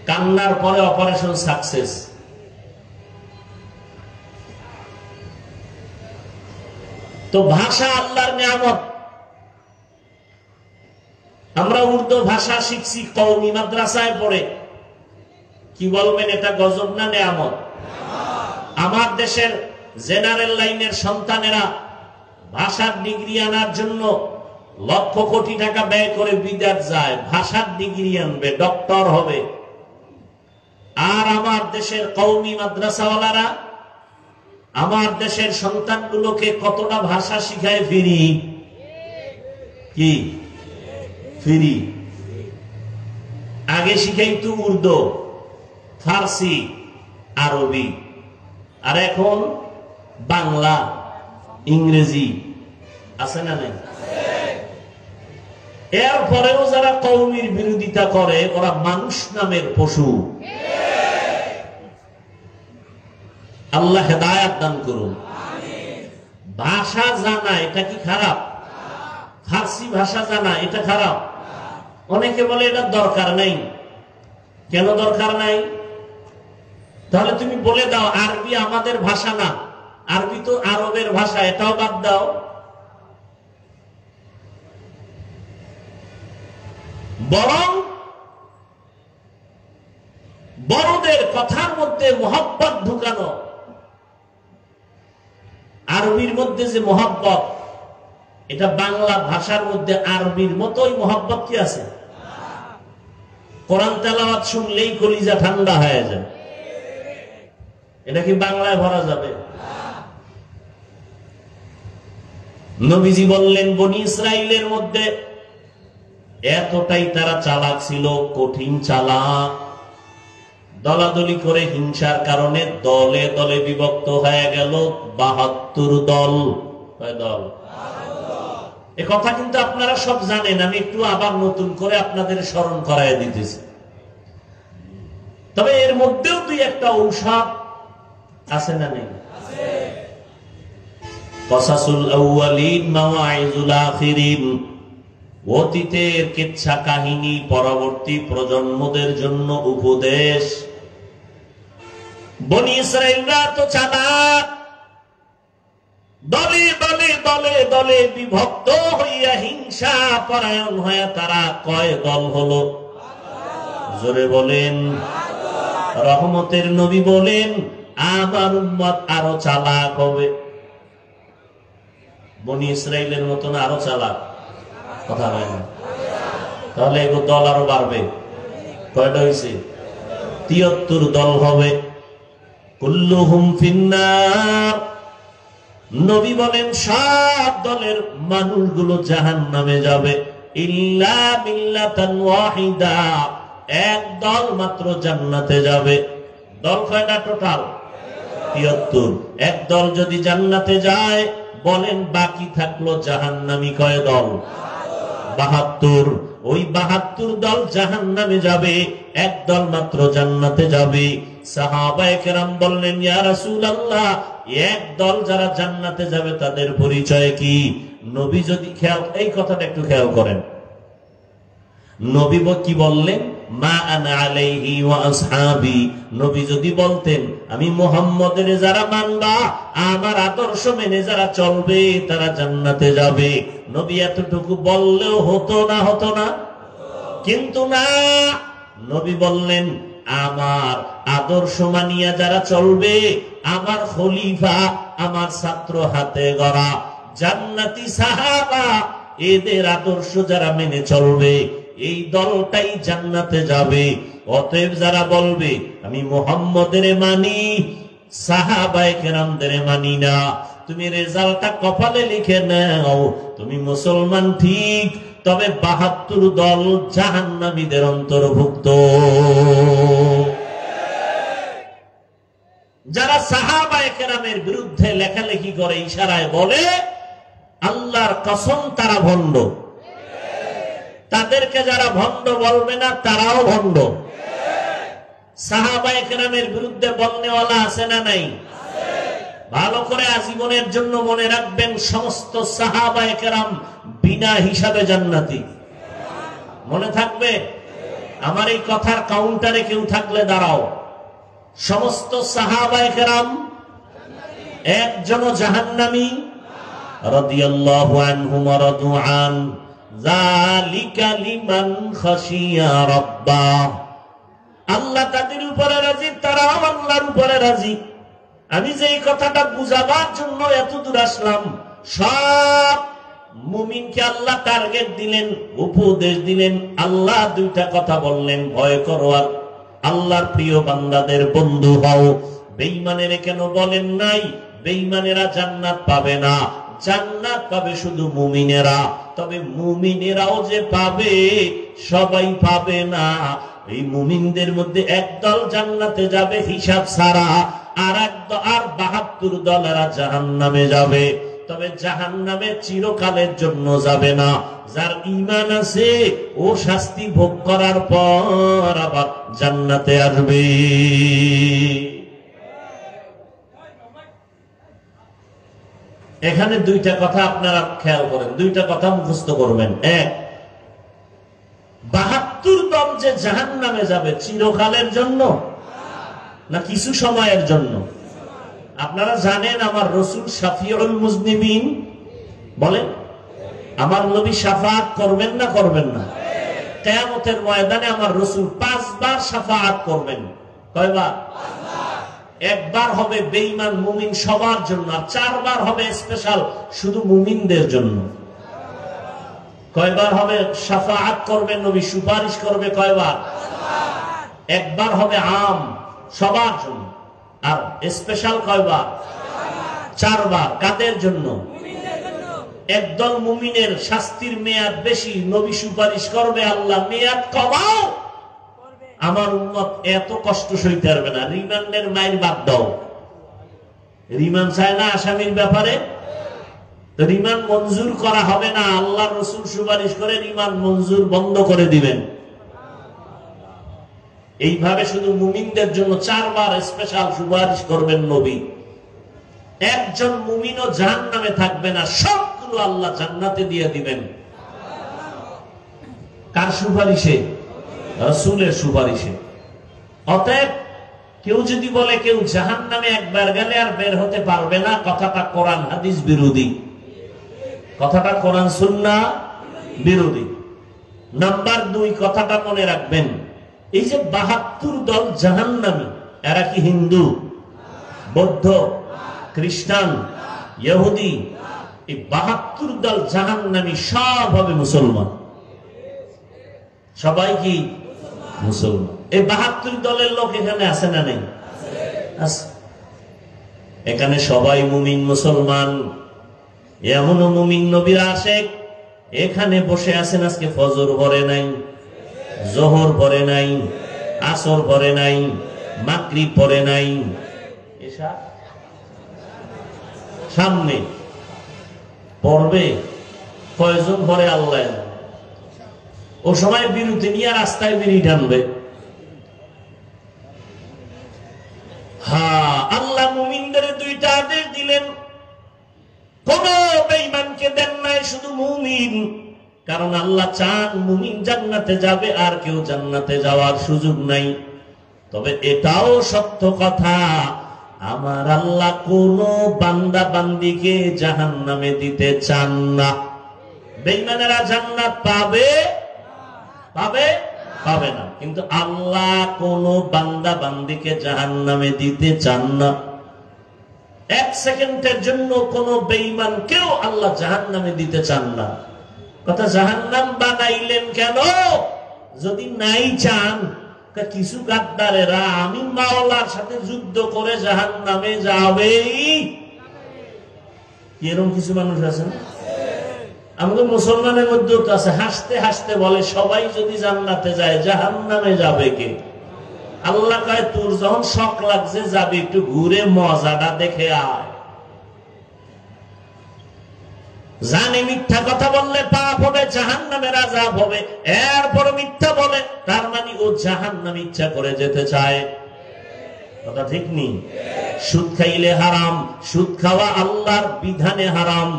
কান্নার পরে অপারেশন সাকসেস। তো ভাষা আল্লাহর নিয়ামত। আমরা উর্দু ভাষা শিখছি কওমি মাদ্রাসায় পড়ে, কি বলবেন এটা গজব না নিয়ামত? আমার দেশের জেনারেল লাইনের সন্তানেরা ভাষার ডিগ্রি আনার জন্য লক্ষ কোটি টাকা ব্যয় করে বিদেশ যায়, ভাষার ডিগ্রি আনবে, ডক্টর হবে। আর আমার দেশের কওমি মাদ্রাসাওয়ালারা আমার দেশের সন্তানগুলোকে কতটা ভাষা শিখায় ফ্রি, কি ফ্রি। আগে শিখাইতো উর্দু, ফার্সি, আরবি, আর এখন বাংলা, ইংরেজি। আছে না নাই? এরপরেও যারা কওমির বিরোধিতা করে ওরা মানুষ নামের পশু। আল্লাহ হেদায়াত দান করুন। ভাষা জানা এটা কি খারাপ? ফার্সি ভাষা জানা এটা খারাপ? অনেকে বলে এটা দরকার নাই। কেন দরকার নাই? তাহলে তুমি বলে দাও আরবি আমাদের ভাষা না, আরবি তো আরবের ভাষা, এটাও বাদ দাও। বরং বড়দের কথার মধ্যে মোহাব্বত ঢুকানো। আরবির মধ্যে যে মোহাব্বত, এটা বাংলা ভাষার মধ্যে আরবির মতোই মোহাব্বত কি আছে? কোরআন তেলাওয়াত শুনলেই কলিজা ঠান্ডা হয়ে যায়। এটা কি বাংলায় ভরা যাবে? নবীজি বললেন বনি ইসরাইলের মধ্যে এতটাই তারা চালাক ছিল, কঠিন চালাক, দলাদলি করে হিংসার কারণে দলে দলে বিভক্ত হয়ে গেল ৭২ দল। কয় দল? এ কথা কিন্তু আপনারা সব জানেন, আমি একটু আবার নতুন করে আপনাদের স্মরণ করায় দিতেছি। তবে এর মধ্যেও দুই একটা ঔষধ আছে না নেই? কসাসুল আউয়ালিন মাওয়াইজুল আখিরিন, অতীতের কিচ্ছা কাহিনী পরবর্তী প্রজন্মদের জন্য উপদেশ। বনি ইসরাইলরা তো চালাক, দলে দলে দলে দলে বিভক্ত হইয়া হিংসা পরায়ণ হয়ে তারা কয় দল হলো? জোরে বলেন। রহমতের নবী বলেন আমার উম্মত আরো চালাক হবে। বনি ইসরাইলের মতন আরো চালাক? কথা হয় না। তাহলে এগুলো দল আরো বাড়বে। কয়টা হয়েছে? ৭৩ দল হবে। কুল্লুহুম ফিন্নার। নবী বলেন সব দলের মানুষগুলো জাহান্নামে যাবে, ইল্লা মিল্লাতান ওয়াহিদা, এক দল মাত্র জান্নাতে যাবে। দল কয়টা টোটাল? ৭৩। এক দল যদি জান্নাতে যায়, বলেন বাকি থাকলো জাহান্নামী কয় দল? ৭২। ওই ৭২ দল জাহান্নামে যাবে, এক দল মাত্র জান্নাতে যাবে। সাহাবায়ে কেরাম বললেন ইয়া রাসূলুল্লাহ, এক দল যারা জান্নাতে যাবে তাদের পরিচয় কি? নবী যদি এই কথাটা একটু খেয়াল করেন, নবী কি বললেন? মা আনা আলাইহি ওয়া আসহাবি। নবী যদি বলতেন আমি মুহাম্মদের যারা মানবা, আমার আদর্শ মেনে যারা চলবে তারা জান্নাতে যাবে, নবী এতটুকু বললেও হতো না? হতো না? কিন্তু না, নবী বললেন আমার আদর্শ মানিয়া যারা চলবে, আমার খলিফা, আমার ছাত্র হাতে গড়া জান্নাতি সাহাবা, এদের আদর্শ যারা মেনে চলবে এই দলটাই জান্নাতে যাবে। অতএব যারা বলবে আমি মুহাম্মদের মানি, সাহাবায়ে কেরামদের মানি না, তুমি রেজাল্টটা কপালে লিখে নাও, তুমি মুসলমান ঠিক, তবে ৭২ দল জাহান্নামীদের অন্তর্ভুক্ত। যারা সাহাবায়ে কেরামের বিরুদ্ধে লেখালেখি করে, ইশারায় বলে, আল্লাহর কসম তারা ভণ্ড। তাদেরকে যারা ভণ্ড বলবে না তারাও ভণ্ড। সাহাবায়ে কেরামের বিরুদ্ধে বলনেওয়ালা আছে না নাই? ভালো করে আজীবনের জন্য মনে রাখবেন, সমস্ত সাহাবায়ে কেরাম বিনা হিসাবে জান্নাতি। মনে থাকবে? আমার এই কথার কাউন্টারে কেউ থাকলে দাঁড়াও। সমস্ত সাহাবায়ে কেরাম একজনও জাহান্নামী রাদিয়াল্লাহু আনহুম ওয়া রাদু আন যালিকা লিমান খাশিয়া রাব্বাহ। আল্লাহ তাদের উপরে রাজি, তারাও আল্লাহর উপরে রাজি। আমি যে এই কথাটা বুঝাবার জন্য এত দূর আসলাম, সব মুমিনকে আল্লাহ টার্গেট দিলেন, উপদেশ দিলেন। আল্লাহ দুইটা কথা বললেন, ভয় করো আর আল্লাহর প্রিয় বান্দাদের বন্ধু হও। বেঈমানেরা কেন বলেন নাই? বেঈমানেরা জান্নাত পাবে না, জান্নাত পাবে শুধু মুমিনেরা। তবে মুমিনেরাও যে পাবে, সবাই পাবে না। এই মুমিনদের মধ্যে একদল জান্নাতে যাবে হিসাব ছাড়া, আর ৭২ দলেরা জাহান্নামে যাবে। তবে জাহান্নামে চিরকালের জন্য যাবে না। যার ঈমান আছে ও শাস্তি ভোগ করার পর আবার জান্নাতে আসবে। এখানে দুইটা কথা আপনারা খেয়াল করেন, দুইটা কথা মুখস্থ করবেন। এক, ৭২ দল যে জাহান্নামে যাবে চিরকালের জন্য না কিছু সময়ের জন্য? আপনারা জানেন আমার রাসূল শাফিউল মুজনিবিন বলেন, আমার নবী শাফাআত করবেন না করবেন না? কিয়ামতের ময়দানে আমার রাসূল ৫ বার শাফাআত করবেন। কয়বার? ১ বার হবে বেঈমান মুমিন সবার জন্য, আর ৪ বার হবে স্পেশাল শুধু মুমিনদের জন্য। কয়বার হবে শাফাআত করবেন নবী, সুপারিশ করবে? কয়বার? ১ বার হবে আম সবার জন্য, আর স্পেশাল কয়বার? ৪ বার। কাদের জন্য? একদল মুমিনের শাস্তির মেয়াদ বেশি, নবী সুপারিশ করবে, আল্লাহ মেয়াদ কমাও, আমার উম্মত এত কষ্ট সইতে পারবে না, রিমান্ডের মাইল বাদ দাও। রিমান্ড চায় না আসামির ব্যাপারে, তো রিমান্ড মঞ্জুর করা হবে না। আল্লাহর রাসূল সুপারিশ করে রিমান্ড মঞ্জুর বন্ধ করে দিবেন। এইভাবে শুধু মুমিনদের জন্য ৪ বার স্পেশাল সুপারিশ করবেন নবী। একজন মুমিনও জাহান্নামে থাকবে না, সবগুলো আল্লাহ জান্নাতে দিয়ে দিবেন। কার সুপারিশে? রাসূলের সুপারিশে। অতএব কেউ যদি বলে কেউ জাহান্নামে একবার গেলে আর বের হতে পারবে না, কথাটা কোরআন হাদিস বিরোধী, কথাটা কোরআন সুন্নাহ বিরোধী। নাম্বার ২, কথাটা মনে রাখবেন, এই যে ৭২ দল জাহান্নামী, এরা কি হিন্দু, বৌদ্ধ, খ্রিস্টান, ইহুদি? এই ৭২ দল জাহান্নামী সব হবে মুসলমান। সবাই কি মুসলমান? এই ৭২ দলের লোক এখানে আছে না নেই? আছে। এখানে সবাই মুমিন মুসলমান। এমনও মুমিন নবীর আশেক এখানে বসে আছেন, আজকে ফজর পড়ে নাই, যোহর পড়ে নাই, আসর পড়ে নাই, মাগরিব পড়ে নাই, এশা সামনে পড়বে। কয়জন পড়ে আল্লাহ? ও সময় বিরতি নিয়ে রাস্তায় বিড়ি টানবে। হ্যাঁ, আল্লাহ মুমিনদের ২টা আদেশ দিলেন, কোন বেঈমানকে দেন নাই, শুধু মুমিন। কারণ আল্লাহ চান মুমিন জান্নাতে যাবে, আর কেউ জান্নাতে যাওয়ার সুযোগ নাই। তবে এটাও সত্য কথা, আমার আল্লাহ কোন বান্দা বান্দিকে জাহান্নামে দিতে চান না। বেঈমানেরা জান্নাত পাবে পাবে পাবে না, কিন্তু আল্লাহ কোন বান্দা বান্দিকে জাহান্নামে দিতে চান না। ১ সেকেন্ডের জন্য কোন বেঈমান কেউ আল্লাহ জাহান্নামে দিতে চান না। কথা, জাহান্নাম বানাইলেন কেন? যদি নাই চান, কিছু গাদ্দারেরা আমি মাওলার সাথে যুদ্ধ করে জাহান্নামে যাবে, এরকম কিছু মানুষ আছে না? আমাদের মুসলমানের মধ্যেও তো আছে, হাসতে হাসতে বলে সবাই যদি জান্নাতে যায় জাহান্নামে যাবে কে? আল্লাহ কয়, তোর যখন শখ লাগছে যাবে, একটু ঘুরে মজাটা দেখে আয়। জানে মিথ্যা কথা বললে পাপ হবে, জাহান্নামের আযাব হবে, এরপর মিথ্যা বলে, তার মানে ও জাহান্নামে ইচ্ছা করে যেতে চায়। কথা ঠিক নেই? সুদ খাইলে হারাম, সুদ খাওয়া আল্লাহর বিধানে হারাম,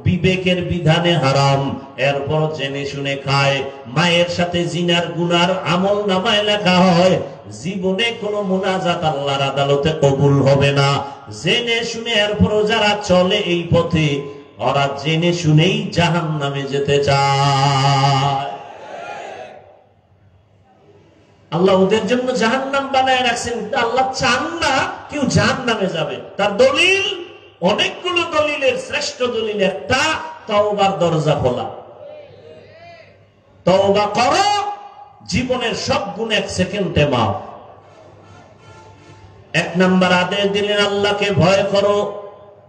বিবেকের বিধানে হারাম, এরপর জেনে শুনে খায়। মায়ের সাথে জিনার গুনার আমল নামায় লেখা হয়, জীবনে কোনো মুনাজাত আল্লাহর আদালতে কবুল হবে না। জেনে শুনে এরপরও যারা চলে এই পথে, ওরা জেনে শুনেই জাহান্নামে যেতে চায়। আল্লাহ ওদের জন্য জাহান্নাম বানায় রাখছেন, আল্লাহ চান না কেউ জাহান্নামে যাবে। তার দলিল, অনেকগুলো দলিলের শ্রেষ্ঠ দলিল একটা, তওবার দরজা খোলা। তওবা করো, জীবনের সব গুণ 1 সেকেন্ডে মাফ। 1 নাম্বার আদেশ দিলেন আল্লাহকে ভয় করো।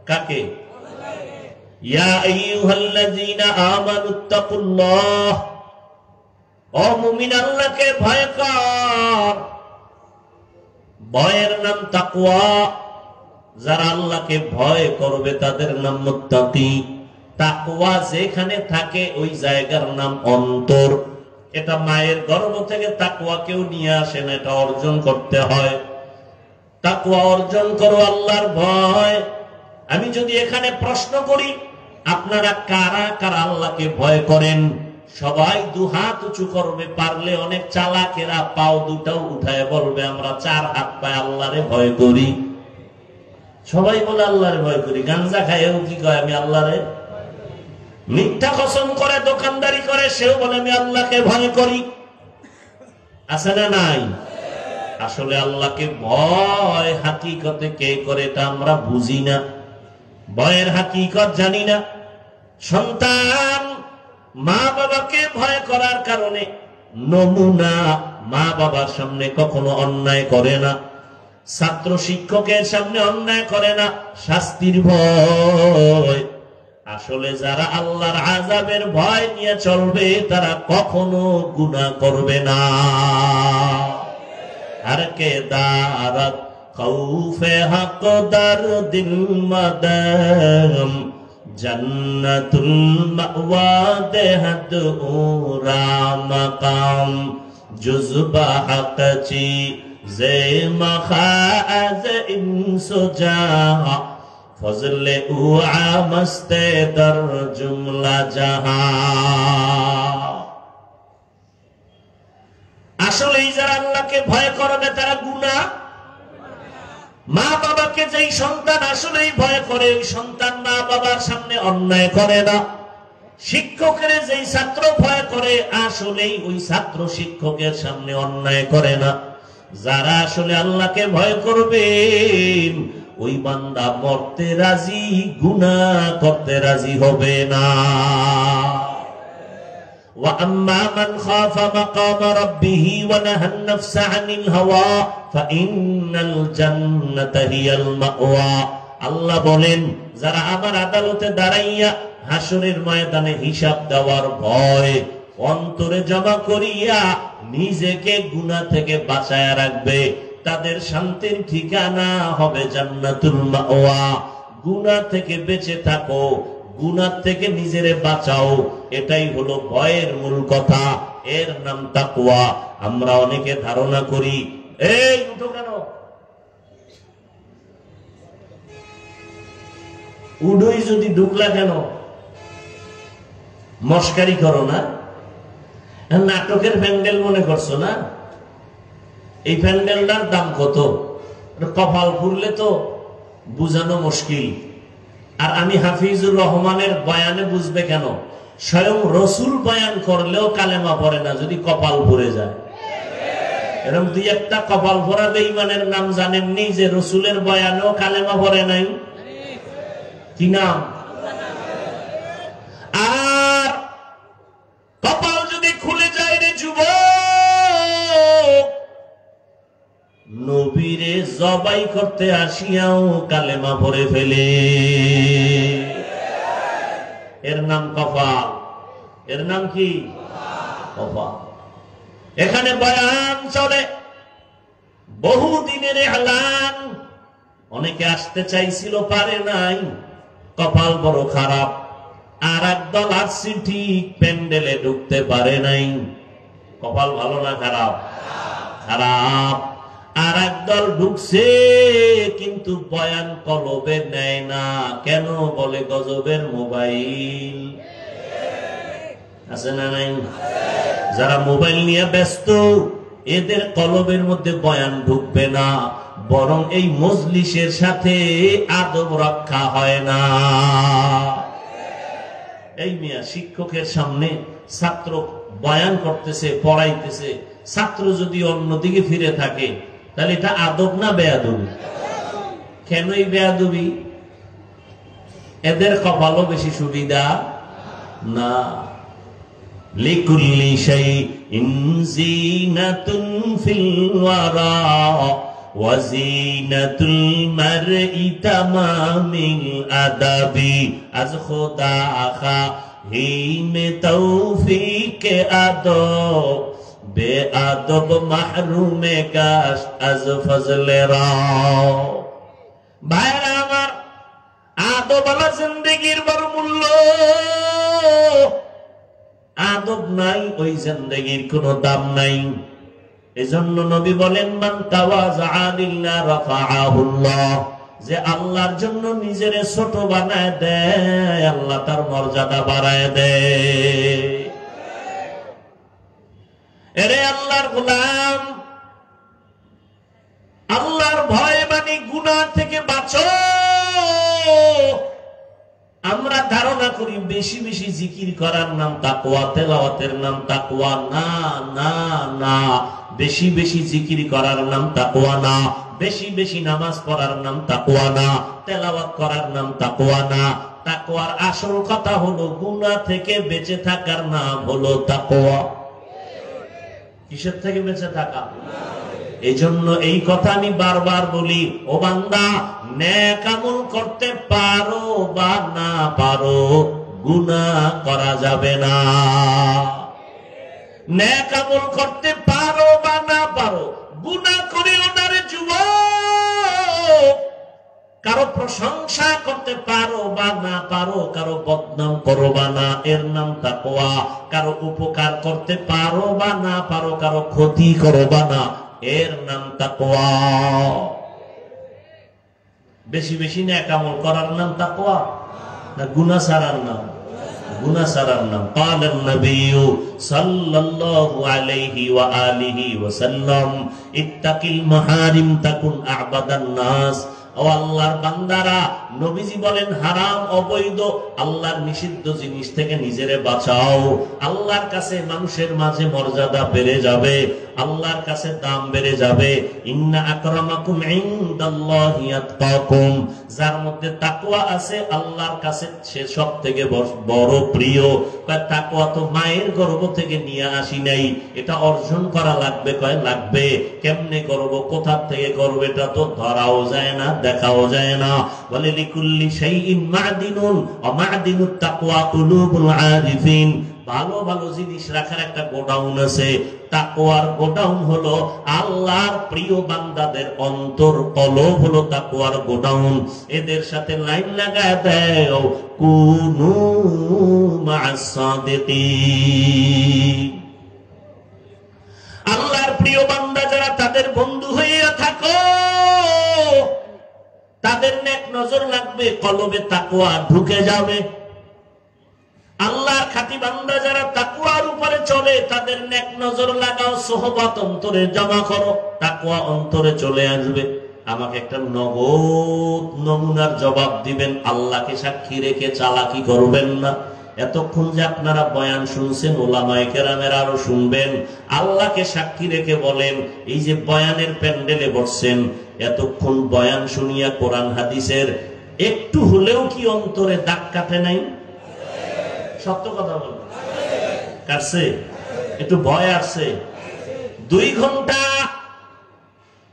কাকে? ইয়া আইয়ুহাল্লাযীনা আমানুত্তাকুল্লাহ, ও মুমিন আল্লাহকে ভয় কর। ভয়ের নাম তাকওয়া। যারা আল্লাহকে ভয় করবে তাদের নাম মুত্তাকি। তাকওয়া যেখানে থাকে ওই জায়গার নাম অন্তর। এটা মায়ের গর্ভ থেকে তাকওয়া কেউ নিয়ে আসে না, এটা অর্জন করতে হয়। তাকওয়া অর্জন করো, আল্লাহর ভয়। আমি যদি এখানে প্রশ্ন করি, আপনারা কারা কারা আল্লাহকে ভয় করেন? সবাই 2 হাত উঁচু করবে, পারলে অনেক চালাকেরা পাও দুটাও উঠায় বলবে আমরা 4 হাত পায়ে আল্লাহরে ভয় করি। সবাই বলে আল্লাহরে ভয় করি। গাঞ্জা খায়ও কি কয় আমি আল্লাহরে? মিথ্যা কসম করে দোকানদারি করে সেও বলে আমি আল্লাহকে ভয় করি। আছে না নাই? আসলে আল্লাহকে ভয় হাকিকতে কে করে এটা আমরা বুঝি না, ভয়ের হাকিকত জানি না। সন্তান মা বাবাকে ভয় করার কারণে নমুনা, মা বাবার সামনে কখনো অন্যায় করে না, ছাত্র শিক্ষকের সামনে অন্যায় করে না, শাস্তির ভয়। আসলে যারা আল্লাহর আযাবের ভয় নিয়ে চলবে তারা কখনো গুনাহ করবে না। हर के दारत खौफे हक दर्दिल मदम जन्नतुल मअवा देहत उरा मकाम जुज़बा हक ची जे मखाज इंसुजा फजले उआ मस्ते दर जुमला जहां। আসলে যারা আল্লাহকে ভয় করবে তারা গুনাহ। মা বাবাকে যেই সন্তান আসলেই ভয় করে ওই সন্তান মা বাবার সামনে অন্যায় করে না। শিক্ষকের যেই ছাত্র ভয় করে আসলেই ওই ছাত্র শিক্ষকের সামনে অন্যায় করে না। যারা আসলে আল্লাহকে ভয় করবে ওই বান্দা মরতে রাজি, গুনাহ করতে রাজি হবে না। وَأَمَّا مَنْ خَافَ مَقَامَ رَبِّهِ وَنَهَى النَّفْسَ عَنِ الْهَوَى فَإِنَّ الْجَنَّةَ هِيَ الْمَأْوَى। আল্লাহ বলেন যারা আমার আদালতে দাঁড়াইয়া হাসরের ময়দানে হিসাব দেওয়ার ভয় অন্তরে জমা করিয়া নিজেকে গুনাহ থেকে বাঁচায়া রাখবে, তাদের শান্তির ঠিকানা হবে জান্নাতুল মাওয়া। গুনাহ থেকে বেঁচে থাকো, গুনাহ থেকে নিজেরে বাঁচাও, এটাই হলো ভয়ের মূল কথা। এর নাম তাকওয়া। আমরা অনেকে ধারণা করি এই উঠো কেন, উডই যদি ঢুকলা কেন, মস্কারি করো না, নাটকের প্যান্ডেল মনে করছো না? এই প্যান্ডেলটার দাম কত? কপাল ফুরলে তো বুঝানো মুশকিল। আর আমি হাফিজুর রহমানের বয়ানে বুঝবে কেন? স্বয়ং রসুল বয়ান করলেও কালেমা পড়ে না যদি কপাল ভরে যায়। এরকম 2-1টা কপাল ভরা বেঈমানের নাম জানেননি যে রসুলের বয়ানেও কালেমা পড়ে নাই? কি নাম? আর কপাল যদি খুলে যায় রে যুবক, নবীরে জবাই করতে আসিয়াও কালেমা পড়ে ফেলে। এর নাম কপাল। এর নাম কি? কপাল। এখানে বয়ান চলে, বহুদিনের এলান। অনেকে আসতে চাইছিল পারে নাই, কপাল বড় খারাপ। আর একদল আসছে ঠিক প্যান্ডেলে ঢুকতে পারে নাই। কপাল ভালো না খারাপ? খারাপ। আর একদল ঢুকছে কিন্তু বয়ান কলবে নেয় না। কেন? বলে গজবের মোবাইল আছে না নাই? যারা মোবাইল নিয়ে ব্যস্ত এদের কলবের মধ্যে বয়ান ঢুকবে না, বরং এই মজলিসের সাথে আদব রক্ষা হয় না। এই মিয়া শিক্ষকের সামনে ছাত্র বয়ান করতেছে, পড়াইতেছে, ছাত্র যদি অন্যদিকে ফিরে থাকে তাহলে এটা আদব না বেয়াদবি? কেন এই বেয়াদবি? এদের কপালও বেশি সুবিধা না। লিকুল্লি শাইইন যিনাতুন ফিল ওয়ারা ওয়া যিনাতুল মারই তামামিল আদাবি। আজ খোদা খাহিমে তৌফিকে আদব বেআদব মাহরুমে গাশ আজ ফজলে রাও। ভাইরা আমার, আদবওয়ালা জিন্দেগির বড় মূল্য। আদব নাই ওই জিন্দেগির কোনো দাম নাই। এজন্য নবী বলেন, মান তাওয়াযা লিল্লাহ রাফাআহুল্লাহ। যে আল্লাহর জন্য নিজেরে ছোট বানায় দেয়, আল্লাহ তার মর্যাদা বাড়ায় দেয়। এরে আল্লাহর গোলাম, আল্লাহর ভয় মানে গুনাহ থেকে বাঁচো। আমরা ধারণা করি বেশি বেশি জিকির করার নাম তাকওয়া, তেলাওয়াতের নাম তাকওয়া। না না না, বেশি বেশি জিকির করার নাম তাকওয়া না, বেশি বেশি নামাজ পড়ার নাম তাকওয়া না, তেলাওয়াত করার নাম তাকওয়া না। তাকওয়ার আসল কথা হলো গুনাহ থেকে বেঁচে থাকার নাম হলো তাকওয়া। কিসের থেকে বেঁচে থাকা? এই জন্য এই কথা আমি বারবার বলি, ও বান্দা, নেক আমল করতে পারো বা না পারো, গুনাহ করা যাবে না। নেক আমল করতে পারো বা না পারো, গুনাহ করিও না রে যুবক। কারো প্রশংসা করতে পারো বা না পারো, কারো বদনাম করবা না, এর নাম তাকওয়া। কারো উপকার করতে পারো বা না পারো, কারো ক্ষতি করবা না, এর নাম তাকওয়া। বেশি বেশি নেক আমল করার নাম তাকওয়া না গুনাহ ছাড়ার নাম? গুনাহ ছাড়ার নাম। ক্বালান নবিয়্যু সাল্লাল্লাহু আলাইহি ওয়া আলিহি ওয়া সাল্লাম, ইত্তাকিল মাহারিম তাকুন আ'বাদান নাস। ও আল্লাহর বান্দারা, নবীজি বলেন, হারাম অবৈধ আল্লাহর নিষিদ্ধ জিনিস থেকে নিজেরে বাঁচাও। আল্লাহর কাছে মানুষের মাঝে মর্যাদা বেড়ে যাবে, আল্লাহর কাছে দাম বেড়ে যাবে। ইন্না আকরামাকুম ইনদাল্লাহি আতকাকুম। যার মধ্যে তাকওয়া আছে আল্লাহর কাছে সে সবথেকে বড় প্রিয়। কয় তাকওয়া তো মায়ের গর্ভ থেকে নিয়ে আসি নাই, এটা অর্জন করা লাগবে। কয় লাগবে। কেমনে করব, কোথা থেকে করব, এটা তো ধরাও যায় না, দেখাও যায় না। বলে লিকুল্লি শাইইন মা'দিনুন ওয়া মা'দিনুত তাকওয়া কুলুবুল আরিফিন। ভালো ভালো জিনিস রাখার একটা গোডাউন আছে। তাকওয়ার গোডাউন হলো আল্লাহর প্রিয় বান্দাদের অন্তর, কলব হলো তাকওয়ার গোডাউন। এদের সাথে লাইন লাগায় দাও, কুনু মা'আস সাদিকিন। আল্লাহর প্রিয় বান্দা যারা, তাদের বন্ধু হইয়া থাকো। তাদের নেক নজর লাগবে, কলবে তাকওয়া ঢুকে যাবে। আল্লাহর খাঁটি বান্দা যারা তাকওয়ার উপরে চলে, তাদের নেক নজর লাগাও, সোহবত অন্তরে জমা করো, তাকওয়া অন্তরে চলে আসবে। আমাকে একটা নগদ নমুনার জবাব দিবেন, আল্লাহকে সাক্ষী রেখে চালাকি করবেন না। এতক্ষণ যে আপনারা বয়ান শুনছেন, ওলামায়ে কেরামের আরো শুনবেন। আল্লাহকে সাক্ষী রেখে বলেন, এই যে বয়ানের প্যান্ডেলে বসছেন, এতক্ষণ বয়ান শুনিয়া কোরআন হাদিসের একটু হলেও কি অন্তরে দাগ কাটে নাই? সত্য কথা বলবেন, কাটছে? একটু ভয় আসছে? 2 ঘন্টা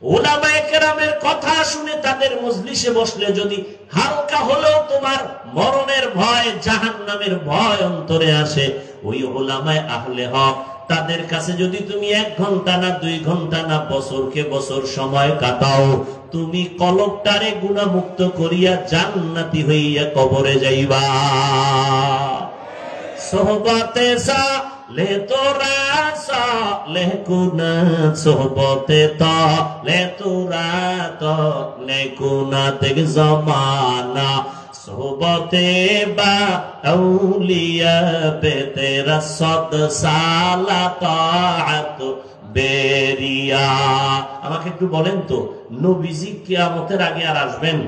উলামায়ে কেরামের কথা শুনে তাদের মজলিসে বসলে যদি হালকা হলেও তোমার মরণের ভয়, জাহান্নামের ভয় অন্তরে আসে, ওই উলামায়ে আহলে হক তাদের কাছে যদি তুমি 1 ঘন্টা না 2 ঘন্টা না বছরকে বছর সময় কাটাও, তুমি কলবটারে গুনাহমুক্ত করিয়া জান্নাতি হইয়া কবরে যাইবা। সোহবতে সালে তোরা সালে কুনা, সোহবতে তালে তোরা তালে কুনা, দেখ জমানা সোহবতে বা আউলিয়া পে তেরা সদ সালা তাআত বেরিয়া। আমাকে একটু বলেন তো, নবীজি কিয়ামতের আগে আর আসবেন?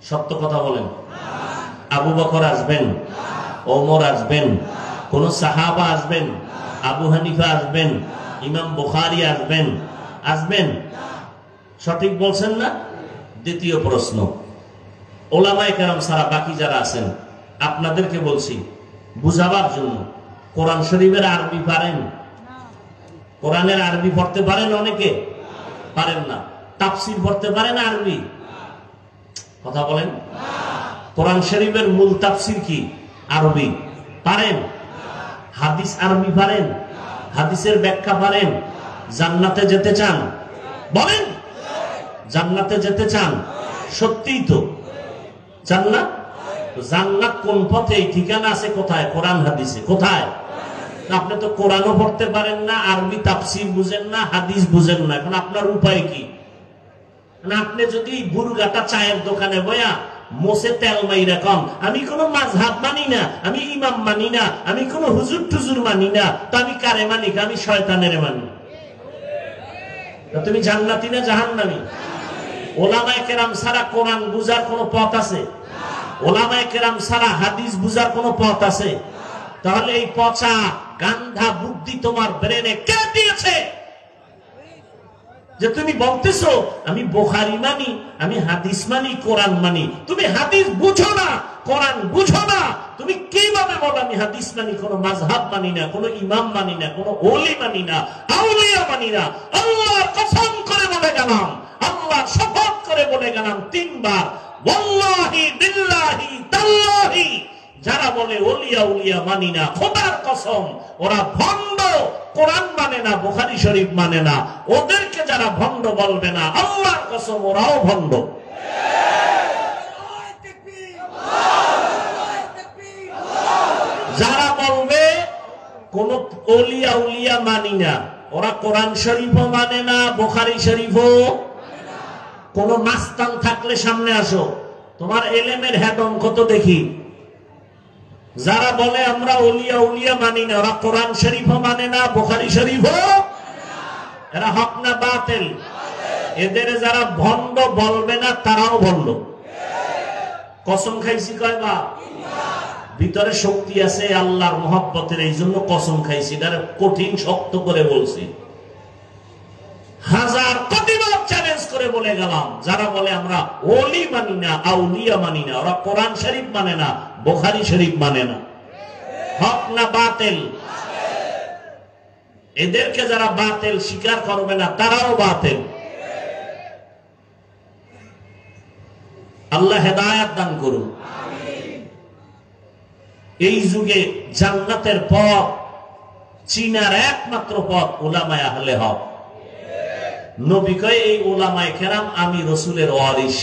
সত্য কথা বলেন। আবু বকর আসবেন? ওমর আসবেন? কোন সাহাবা আসবেন? আবু হানিফা আসবেন? ইমাম বুখারী আসবেন? আসবেন? সঠিক বলছেন না? দ্বিতীয় প্রশ্ন, ওলামায়ে কেরাম ছাড়া বাকি যারা আছেন আপনাদেরকে বলছি বুঝাবার জন্য, কোরআন শরীফের আরবি পারেন? কোরআনের আরবি পড়তে পারেন? অনেকে পারেন না। তাফসীর পড়তে পারেন আরবি? কথা বলেন। কোরআন শরীফের মূল তাফসীর কি? আরবি। পারেন? হাদিস আরবি পারেন? হাদিসের ব্যাখ্যা পারেন? জান্নাতে যেতে চান? বলেন, জান্নাতে যেতে চান? সত্যিই তো চান না? জান্নাত কোন পথে? এই ঠিকানা আছে কোথায়? কোরআন হাদিসে। কোথায়? আপনি তো কোরআনও পড়তে পারেন না, আরবি তাফসীর বুঝেন না, হাদিস বুঝেন না, এখন আপনার উপায় কি? আপনি যদি বুরগাটা চায়ের দোকানে বয়া মোসে তেল মাইরা কম, আমি কোন মাযহাব মানি না, আমি ইমাম মানি না, আমি কোন হুজুর টুজুর মানি না, তো আমি কারে মানি? আমি শয়তানের মানি। তুমি জান্নাতি না জাহান্নামী? ওলামায়ে কেরাম ছাড়া কোরআন বুঝার কোন পথ আছে? ওলামায়ে কেরাম ছাড়া হাদিস বুঝার কোন পথ আছে? তাহলে এই পচা গান্ধা বুদ্ধি তোমার ব্রেনে কে দিয়েছে যে তুমি বলতেছো আমি বুখারী মানি, আমি হাদিস মানি, কোরআন মানি? তুমি হাদিস বুঝো না, কোরআন বুঝো না, তুমি কিভাবে বলো আমি হাদিস মানি? কোন মাযহাব মানি না, কোন ইমাম মানি না, কোন ওলি মানি না, আউলিয়া মানি না। আল্লাহর কসম করে বলে গেলাম, আল্লাহর শপথ করে বলে গেলাম তিনবার, ওয়াল্লাহি বিল্লাহি তাল্লাহি, যারা বলে ওলিয়া উলিয়া মানি না, খোদার কসম ওরা ভণ্ড। কোরআন মানে না, বুখারী শরীফ মানে না, ওদেরকে যারা ভণ্ড বলবে না, আল্লাহর কসম ওরাও ভণ্ড। যারা বলবে কোন ওলিয়া উলিয়া মানি না, ওরা কোরআন শরীফও মানে না, বুখারী শরীফও। কোন মাস্তান থাকলে সামনে আসো, তোমার এলেমের হেডন কত দেখি। যারা বলে আমরা ওলিয়া উলিয়া মানি না, ওরা কোরআন শরীফও মানে না, বুখারী শরীফও। এরা হক না বাতিল? এদের যারা ভণ্ড বলবে না তারাও ভণ্ড। কসম খাইছি কয়বার? ভিতরে শক্তি আছে আল্লাহর মহব্বতের, এই জন্য কসম খাইছি, এটা কঠিন শক্ত করে বলছি। হাজার কোটিবার চ্যালেঞ্জ করে বলে গেলাম, যারা বলে আমরা ওলি মানি না, আউলিয়া মানি না, ওরা কোরআন শরীফ মানে না, বুখারী শরীফ মানে না। হক না বাতিল? এদেরকে যারা বাতিল স্বীকার করবে না তারাও বাতিল। আল্লাহ হেদায়েত দান করুন। এই যুগে জান্নাতের পথ চিনার একমাত্র পথ উলামায়ে আহলে হক। নবী কয় এই উলামায়ে কেরাম আমি রাসূলের ওয়ারিস,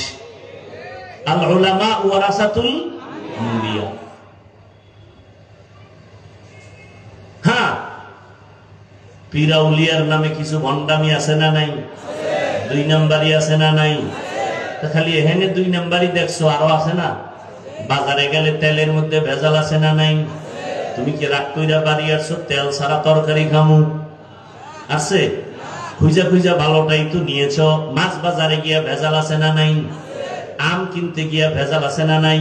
আল উলামা ওয়ারাসাতুল আম্বিয়া। হ্যাঁ, পীর আউলিয়ার নামে কিছু ভণ্ডামি আছে না নাই? দুই নাম্বারি আছে না নাই? খালি এখানে দুই নাম্বারি দেখছো, আরো আছে না? বাজারে গেলে তেলের মধ্যে ভেজাল আছে না নাই? তুমি কি রাগ কইরা বাড়ি আসছো তেল ছাড়া তরকারি খামু? আছে? খুঁজা খুঁজা ভালোটাই তো নিয়েছ। মাছ বাজারে গিয়া ভেজাল আছে না নাই? আম কিনতে গিয়া ভেজাল আছে না নাই?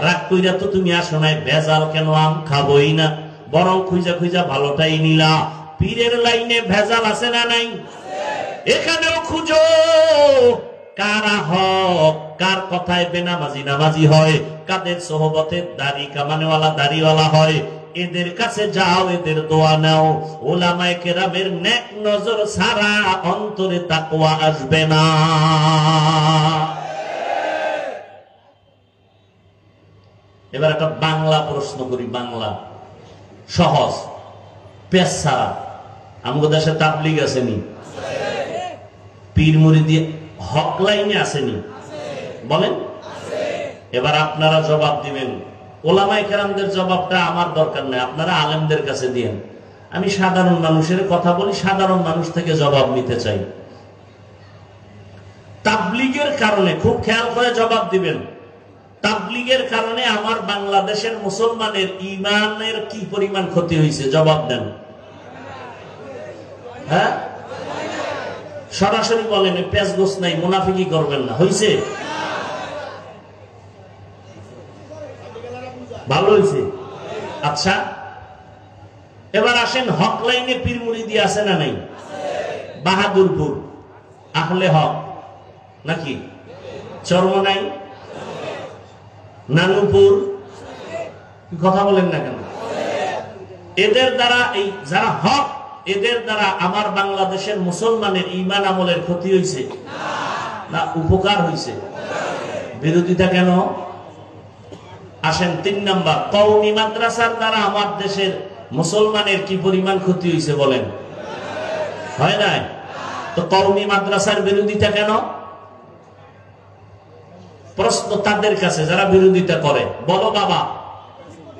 রাগ কইরা তো তুমি আসো নাই, ভেজাল কেন আম খাবোই না, বরং খুঁজা খুঁজা ভালোটাই নিলা। পীরের লাইনে ভেজাল আছে না নাই? এখানেও খুঁজো কারা হক, কার কথায় বেনামাজি নামাজি হয়, কাদের সোহবতে দাড়ি কামানেওয়ালা দাড়িওয়ালা হয়, এদের কাছে যাও, এদের দোয়া নাও। উলামায়ে কেরামের নেক নজর ছাড়া অন্তরে তাকওয়া আসবে না। এবার একটা বাংলা প্রশ্ন করি, বাংলা সহজ, পেশ ছাড়া। আমাদের দেশে তাবলীগ আসেনি, পীর মুরিদি হক লাইনে আসেনি, বলেন। এবার আপনারা জবাব দিবেন, ওলামায়ে কেরামদের জবাবটা আমার দরকার নেই, আপনারা আলেমদের কাছে দিয়েন। আমি সাধারণ মানুষের কথা বলি, সাধারণ মানুষ থেকে জবাব নিতে চাই। তাবলীগের কারণে, খুব খেয়াল করে জবাব দিবেন, তাবলীগের কারণে আমার বাংলাদেশের মুসলমানের ঈমানের কি পরিমাণ ক্ষতি হয়েছে? জবাব দেন। হ্যাঁ, সরাসরি বলেন, পেঁচগোছ নাই, মুনাফিকি করবেন না। হয়েছে? ভালো হয়েছে। আচ্ছা, এবার আসেন, হক লাইনে পীর মুরিদি আছে না নাই? বাহাদুরপুর আহলে হক নাকি? চরমনাই, নানুপুর, কথা বলেন না কেন? এদের দ্বারা, এই যারা হক, এদের দ্বারা আমার বাংলাদেশের মুসলমানের ঈমান আমলের ক্ষতি হয়েছে না উপকার হয়েছে? বিরোধিতা কেন? আসেন 3 নাম্বার, কওমি মাদ্রাসার দ্বারা আমার দেশের মুসলমানের কি পরিমাণ ক্ষতি হয়েছে বলেন? হয় নাই? তো কওমি মাদ্রাসার বিরোধিতা কেন? প্রশ্ন তাদের কাছে যারা বিরোধিতা করে, বলো বাবা,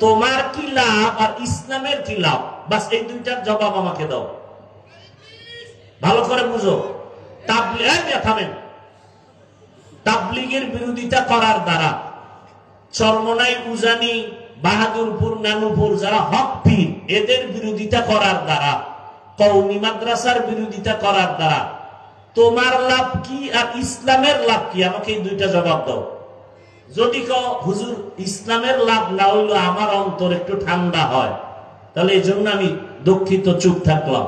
তোমার কি লাভ আর ইসলামের কি লাভ? বাস এই দুইটার জবাব আমাকে দাও, ভালো করে বুঝো। তাবলীগের বিরোধিতা করার দ্বারা চরমনাই, উজানি, বাহাদুরপুর, নানুপুর যারা হক পীর, এদের বিরোধিতা করার দ্বারা, কওমি মাদ্রাসার বিরোধিতা করার দ্বারা তোমার লাভ কি আর ইসলামের লাভ কি? আমাকে এই দুইটা জবাব দাও। যদি কও হুজুর ইসলামের লাভ না হইলো আমার অন্তর একটু ঠান্ডা হয়, তাহলে এই জন্য আমি দুঃখিত, চুপ থাকলাম।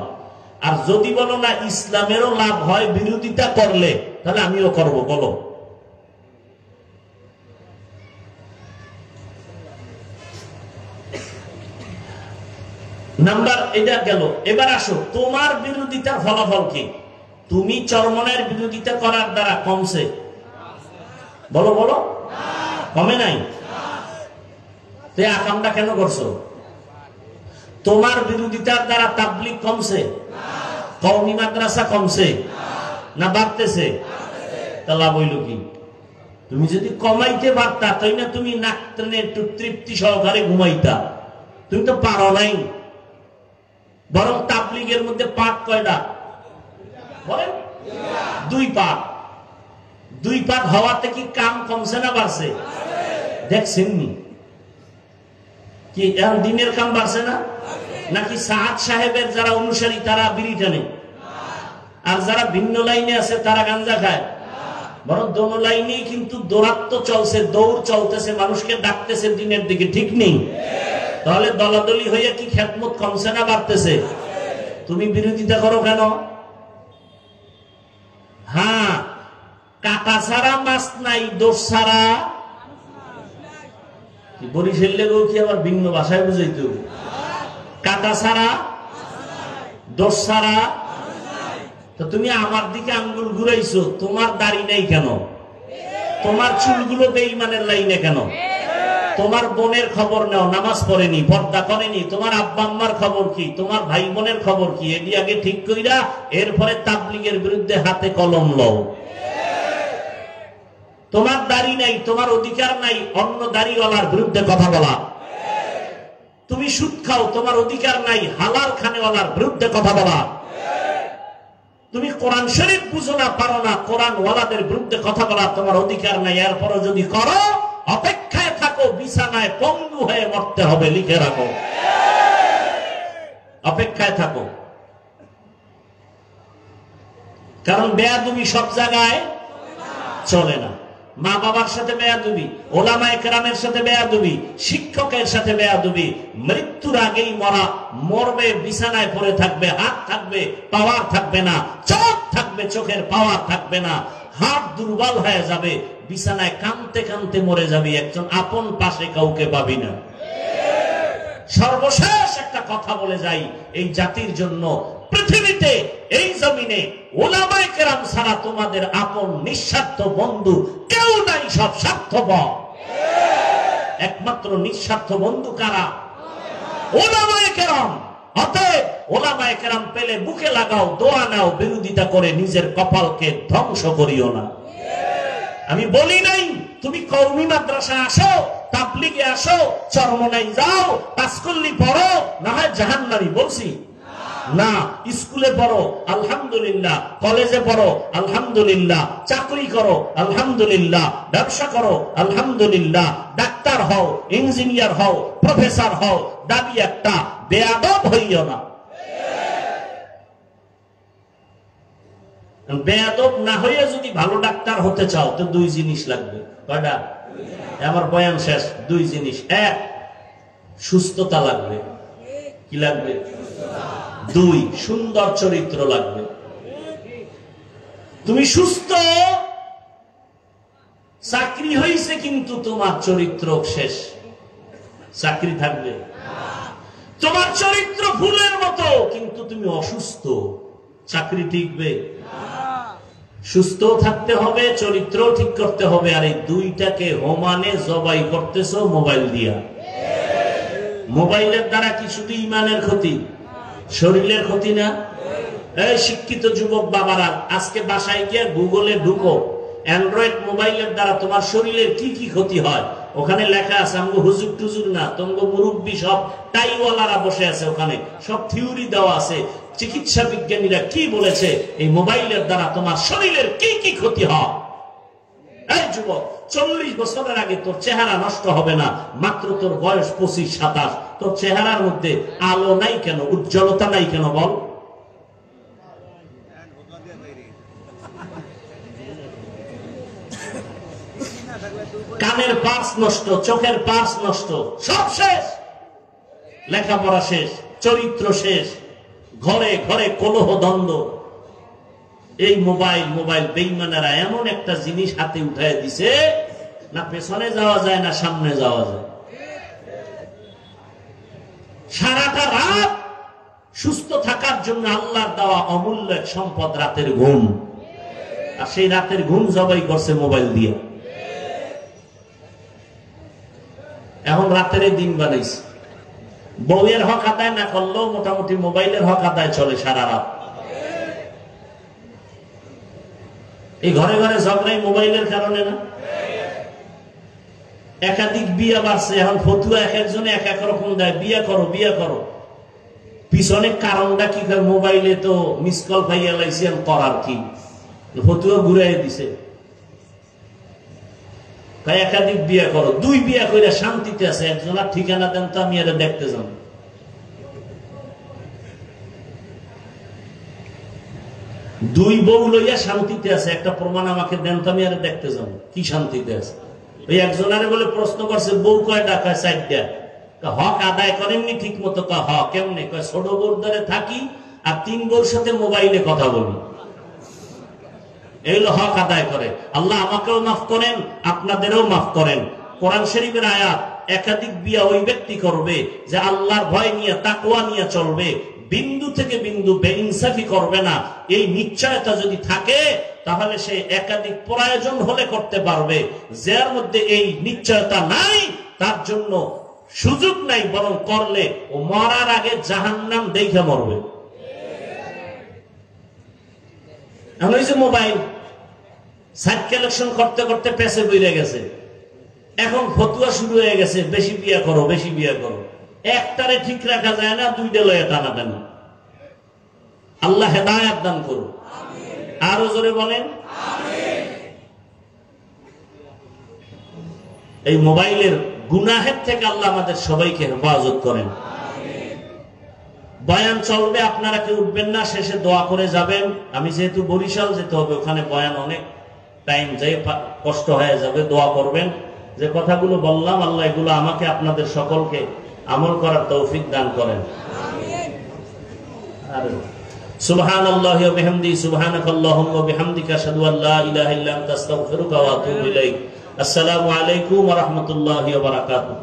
আর যদি বলো না ইসলামেরও লাভ হয় বিরোধিতা করলে, তাহলে আমিও করব। বলো। নাম্বার এটা গেল। এবার আসো, তোমার বিরোধিতার ফলাফল কি? তুমি চরমনের বিরোধিতা করার দ্বারা কমছে? বলো বলো, কমে নাই? তো আকামটা কেন করছো? তোমার বিরোধিতার দ্বারা তাবলীগ কমছে? কওমি মাদ্রাসা কমছে না বাড়তেছে? তা লাভ হইল কি? তুমি যদি কমাইতে পারতা, তাই না তুমি নাক টেনে একটু তৃপ্তি সহকারে ঘুমাইতা। তুমি তো পারো নাই। বরং তাবলীগের মধ্যে পাঠ কয়টা বলেন? 2 পাঠ। 2 পাঠ হওয়াতে কি কাম কমছে না বাড়ছে? দেখছেন কি এখন দিনের কাম বাড়ছে না? নাকি সাহাদ সাহেবের যারা অনুসারী তারা বিড়ি টানে, আর যারা ভিন্ন লাইনে আছে তারা গাঞ্জা খায়? বরং দোনো লাইনেই কিন্তু দৌরাত্ম চলছে, দৌড় চলতেছে, মানুষকে ডাকতেছে দিনের দিকে, ঠিক নেই? তাহলে দলাদলি হইয়া কি খেদমত কমছে না বাড়তেছে? তুমি বিরোধিতা করো কেন? হ্যাঁ, কাটা ছাড়া মাছ নাই, দোষ ছাড়া। বরিশালে গো কি আবার ভিন্ন ভাষায় বুঝাইতে হবে? কাটা ছাড়া, দোষ ছাড়া। তো তুমি আমার দিকে আঙ্গুল ঘুরাইছো, তোমার দাড়ি নাই কেন? তোমার চুলগুলো বেঈমানের লাইনে কেন? তোমার বোনের খবর নাও, নামাজ পড়েনি, পর্দা করেনি, তোমার আব্বা আম্মার খবর কি, তোমার ভাই বোনের খবর কি, এটি আগে ঠিক কইরা এরপরে তাবলীগের বিরুদ্ধে হাতে কলম লও। তোমার দাড়ি নাই, তোমার অধিকার নাই অন্য দাড়িওয়ালার বিরুদ্ধে কথা বলা। তুমি সুদ খাও, তোমার অধিকার নাই হালাল খানেওয়ালার বিরুদ্ধে কথা বলা। তুমি কোরআন শরীফ বুঝো না, পারো না, কোরআন ওয়ালাদের বিরুদ্ধে কথা বলা তোমার অধিকার নাই। এরপরও যদি করো, অপেক্ষায় থাকো, বিছানায় পঙ্গু হয়ে মরতে হবে, লিখে রাখো। অপেক্ষায় থাকো, কারণ বেয়াদবি সব জায়গায় চলে না। মা বাবার সাথে বেয়াদবি, ওলামায়ে কেরামের সাথে বেয়াদবি, শিক্ষকের সাথে বেয়াদবি। মৃত্যুর আগেই মরা, মরবে, বিছানায় পড়ে থাকবে, হাত থাকবে, পাওয়ার থাকবে না, চোখ থাকবে, চোখের পাওয়ার থাকবে না, হাত দুর্বল হয়ে যাবে, বিছানায় কাঁদতে কাঁদতে মরে যাবে, একজন আপন পাশে কাউকে পাবি না। সর্বশেষ একটা কথা বলে যাই, এই জাতির জন্য পৃথিবীতে, এই জমিনে ওলামায়ে কেরাম ছাড়া তোমাদের আপন নিঃস্বার্থ বন্ধু কেউ নাই, সব স্বার্থপর। একমাত্র নিঃস্বার্থ বন্ধু কারা? ওলামায়ে কেরাম। অতএব ওলামায়ে কেরাম পেলে বুকে লাগাও, দোয়া নাও, বিরোধিতা করে নিজের কপালকে ধ্বংস করিও না। আমি বলি নাই তুমি কওমি মাদ্রাসা আসো, তাবলীগে আসো, চরমনাই যাও, পাঁচকল্লি পড়ো, না হয় জাহান্নামী বলছি না। স্কুলে পড়ো আলহামদুলিল্লাহ, কলেজে পড়ো আলহামদুলিল্লাহ, চাকরি করো আলহামদুলিল্লাহ, ব্যবসা করো আলহামদুলিল্লাহ, ডাক্তার হও, ইঞ্জিনিয়ার হও, প্রফেসর হও, দাবি একটা, বেয়াদব হইও না। বেয়াদব না হয়ে যদি ভালো ডাক্তার হতে চাও তো দুই জিনিস লাগবে। কয়টা? আমার বয়ান শেষ। দুই জিনিস। এক, সুস্থতা লাগবে। কি লাগবে? দুই, সুন্দর চরিত্র লাগবে। তুমি সুস্থ, চাকরি হয়েছে কিন্তু তোমার চরিত্র শেষ, চাকরি থাকবে। তোমার চরিত্র ফুলের মতো কিন্তু তুমি অসুস্থ, চাকরি টিকবে? সুস্থ থাকতে হবে, চরিত্র ঠিক করতে হবে। আর এই দুইটাকে হোমানে জবাই করতেছো মোবাইল দিয়া। মোবাইলের দ্বারা কি শুধু ইমানের ক্ষতি, শরীরের ক্ষতি না? এই শিক্ষিত যুবক বাবারা, আজকে বাসায় গিয়ে গুগলে ঢুকো, অ্যান্ড্রয়েড মোবাইলের দ্বারা তোমার শরীরের কি কি ক্ষতি হয় ওখানে লেখা আছে। আমগো হুজুর টুজুর না, তোমগো মুরব্বী সব টাইওয়ালারা বসে আছে, ওখানে সব থিওরি দেওয়া আছে। চিকিৎসা বিজ্ঞানীরা কি বলেছে, এই মোবাইলের দ্বারা তোমার শরীরের কি কি ক্ষতি হয়। এই যুবক, 40 বছরের আগে তোর চেহারা নষ্ট হবে না, মাত্র তোর বয়স 25-27, তোর চেহারার মধ্যে আলো নাই কেন, উজ্জ্বলতা নাই কেন বল? কানের পার্স নষ্ট, চোখের পার্স নষ্ট, সব শেষ, লেখাপড়া শেষ, চরিত্র শেষ, ঘরে ঘরে কলহ দ্বন্দ্ব। এই মোবাইল বেঈমানেরা এমন একটা জিনিস হাতে উঠায় দিছে, না পেছনে যাওয়া যায় না সামনে যাওয়া যায়। সারাটা রাত সুস্থ থাকার জন্য আল্লাহর দেওয়া অমূল্য এক সম্পদ রাতের ঘুম, আর সেই রাতের ঘুম জবাই করছে মোবাইল দিয়ে। এখন রাতের দিন বানাইছে। বউয়ের হক আদায় না করলেও মোটামুটি মোবাইলের হক আদায় চলে সারা রাত। এই ঘরে ঘরে ঝগড়াই মোবাইলের কারণে না? একাধিক বিয়ে বাড়ছে, এখন ফতুয়া এক একজনে এক এক রকম দেয়, বিয়ে করো বিয়ে করো। পিছনে কারণটা কি? মোবাইলে তো মিস কল পাইয়া লাইছেন, করার কি? ফতুয়া ঘুরাই দিছে, একাধিক বিয়ে করো। দুই বিয়ে করে শান্তিতে আছে, একজন আর ঠিকানা দেন তো আমি এটা দেখতে যাব। দুই বউ লইয়া শান্তিতে আছে, একটা প্রমাণ আমাকে দেন তো আমি আর দেখতে যাব কি শান্তিতে আছে। ওই একজনারে বলে প্রশ্ন করছে, বউ কয়টা? কয় 4টা। হক আদায় করেননি ঠিক মতো? হক কেমনে? কয় ছোট বউর দ্বারে থাকি আর 3 বউর সাথে মোবাইলে কথা বলি, এইগুলো হক আদায় করে। আল্লাহ আমাকেও মাফ করেন, আপনাদেরও মাফ করেন। কোরআন শরীফের আয়াত, একাধিক বিয়া ওই ব্যক্তি করবে যে আল্লাহর ভয় নিয়ে, তাকওয়া নিয়ে চলবে, বিন্দু থেকে বিন্দু বেইনসাফি করবে না। এই নিশ্চয়তা যদি থাকে তাহলে সে একাধিক প্রয়োজন হলে করতে পারবে। যার মধ্যে এই নিশ্চয়তা নাই তার জন্য সুযোগ নাই, বরং করলে ও মরার আগে জাহান্নাম দেখে মরবে। এখন ওই যে মোবাইল সাইট কালেকশন করতে করতে পেছে বইরে গেছে, এখন ফতুয়া শুরু হয়ে গেছে, বেশি বিয়ে করো বেশি বিয়ে করো। একটারে ঠিক রাখা যায় না, দুইটা লয়ে টানাটানি। আল্লাহ হেদায়েত দান করুন। আরো জোরে বলেন। এই মোবাইলের গুনাহের থেকে আল্লাহ আমাদের সবাইকে হেফাজত করেন। বয়ান চলবে, আপনারা কেউ উঠবেন না, শেষে দোয়া করে যাবেন। আমি যেহেতু বরিশাল যেতে হবে, ওখানে বয়ান অনেক টাইম যায়, কষ্ট হয়ে যাবে, দোয়া করবেন। যে কথাগুলো বললাম আল্লাহ এগুলো আমাকে আপনাদের সকলকে আমল করার তৌফিক দান করেন। সুবহানাল্লাহি ওয়া বিহামদিহি, সুবহানাকাল্লাহুম্মা ওয়া বিহামদিকা, আশহাদু আল লা ইলাহা ইল্লা আনতা, আস্তাগফিরুকা ওয়া আতুবু ইলাইক। আসসালামু আলাইকুম ওয়া রাহমাতুল্লাহি ওয়া বারাকাতুহু।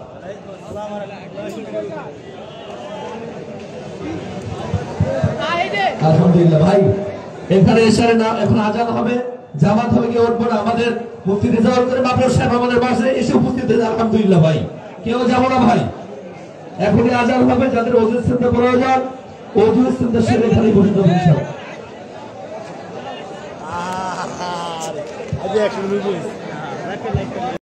আলহামদুলিল্লাহ ভাই, এখানে এশারে না, এখন আজান হবে, জামাত হবে, গিয়ে উঠবো না। আমাদের মুফতি রেজাউল করিম মাহফুজ সাহেব আমাদের পাশে এসে উপস্থিত হয়েছে, আলহামদুলিল্লাহ ভাই। কেউ যাবো না ভাই, এখনই আজান হবে। যাদের ওযু ইস্তেঞ্জা প্রয়োজন, ওযু ইস্তেঞ্জা সেরে এখানে বসে যাবো ইনশাআল্লাহ।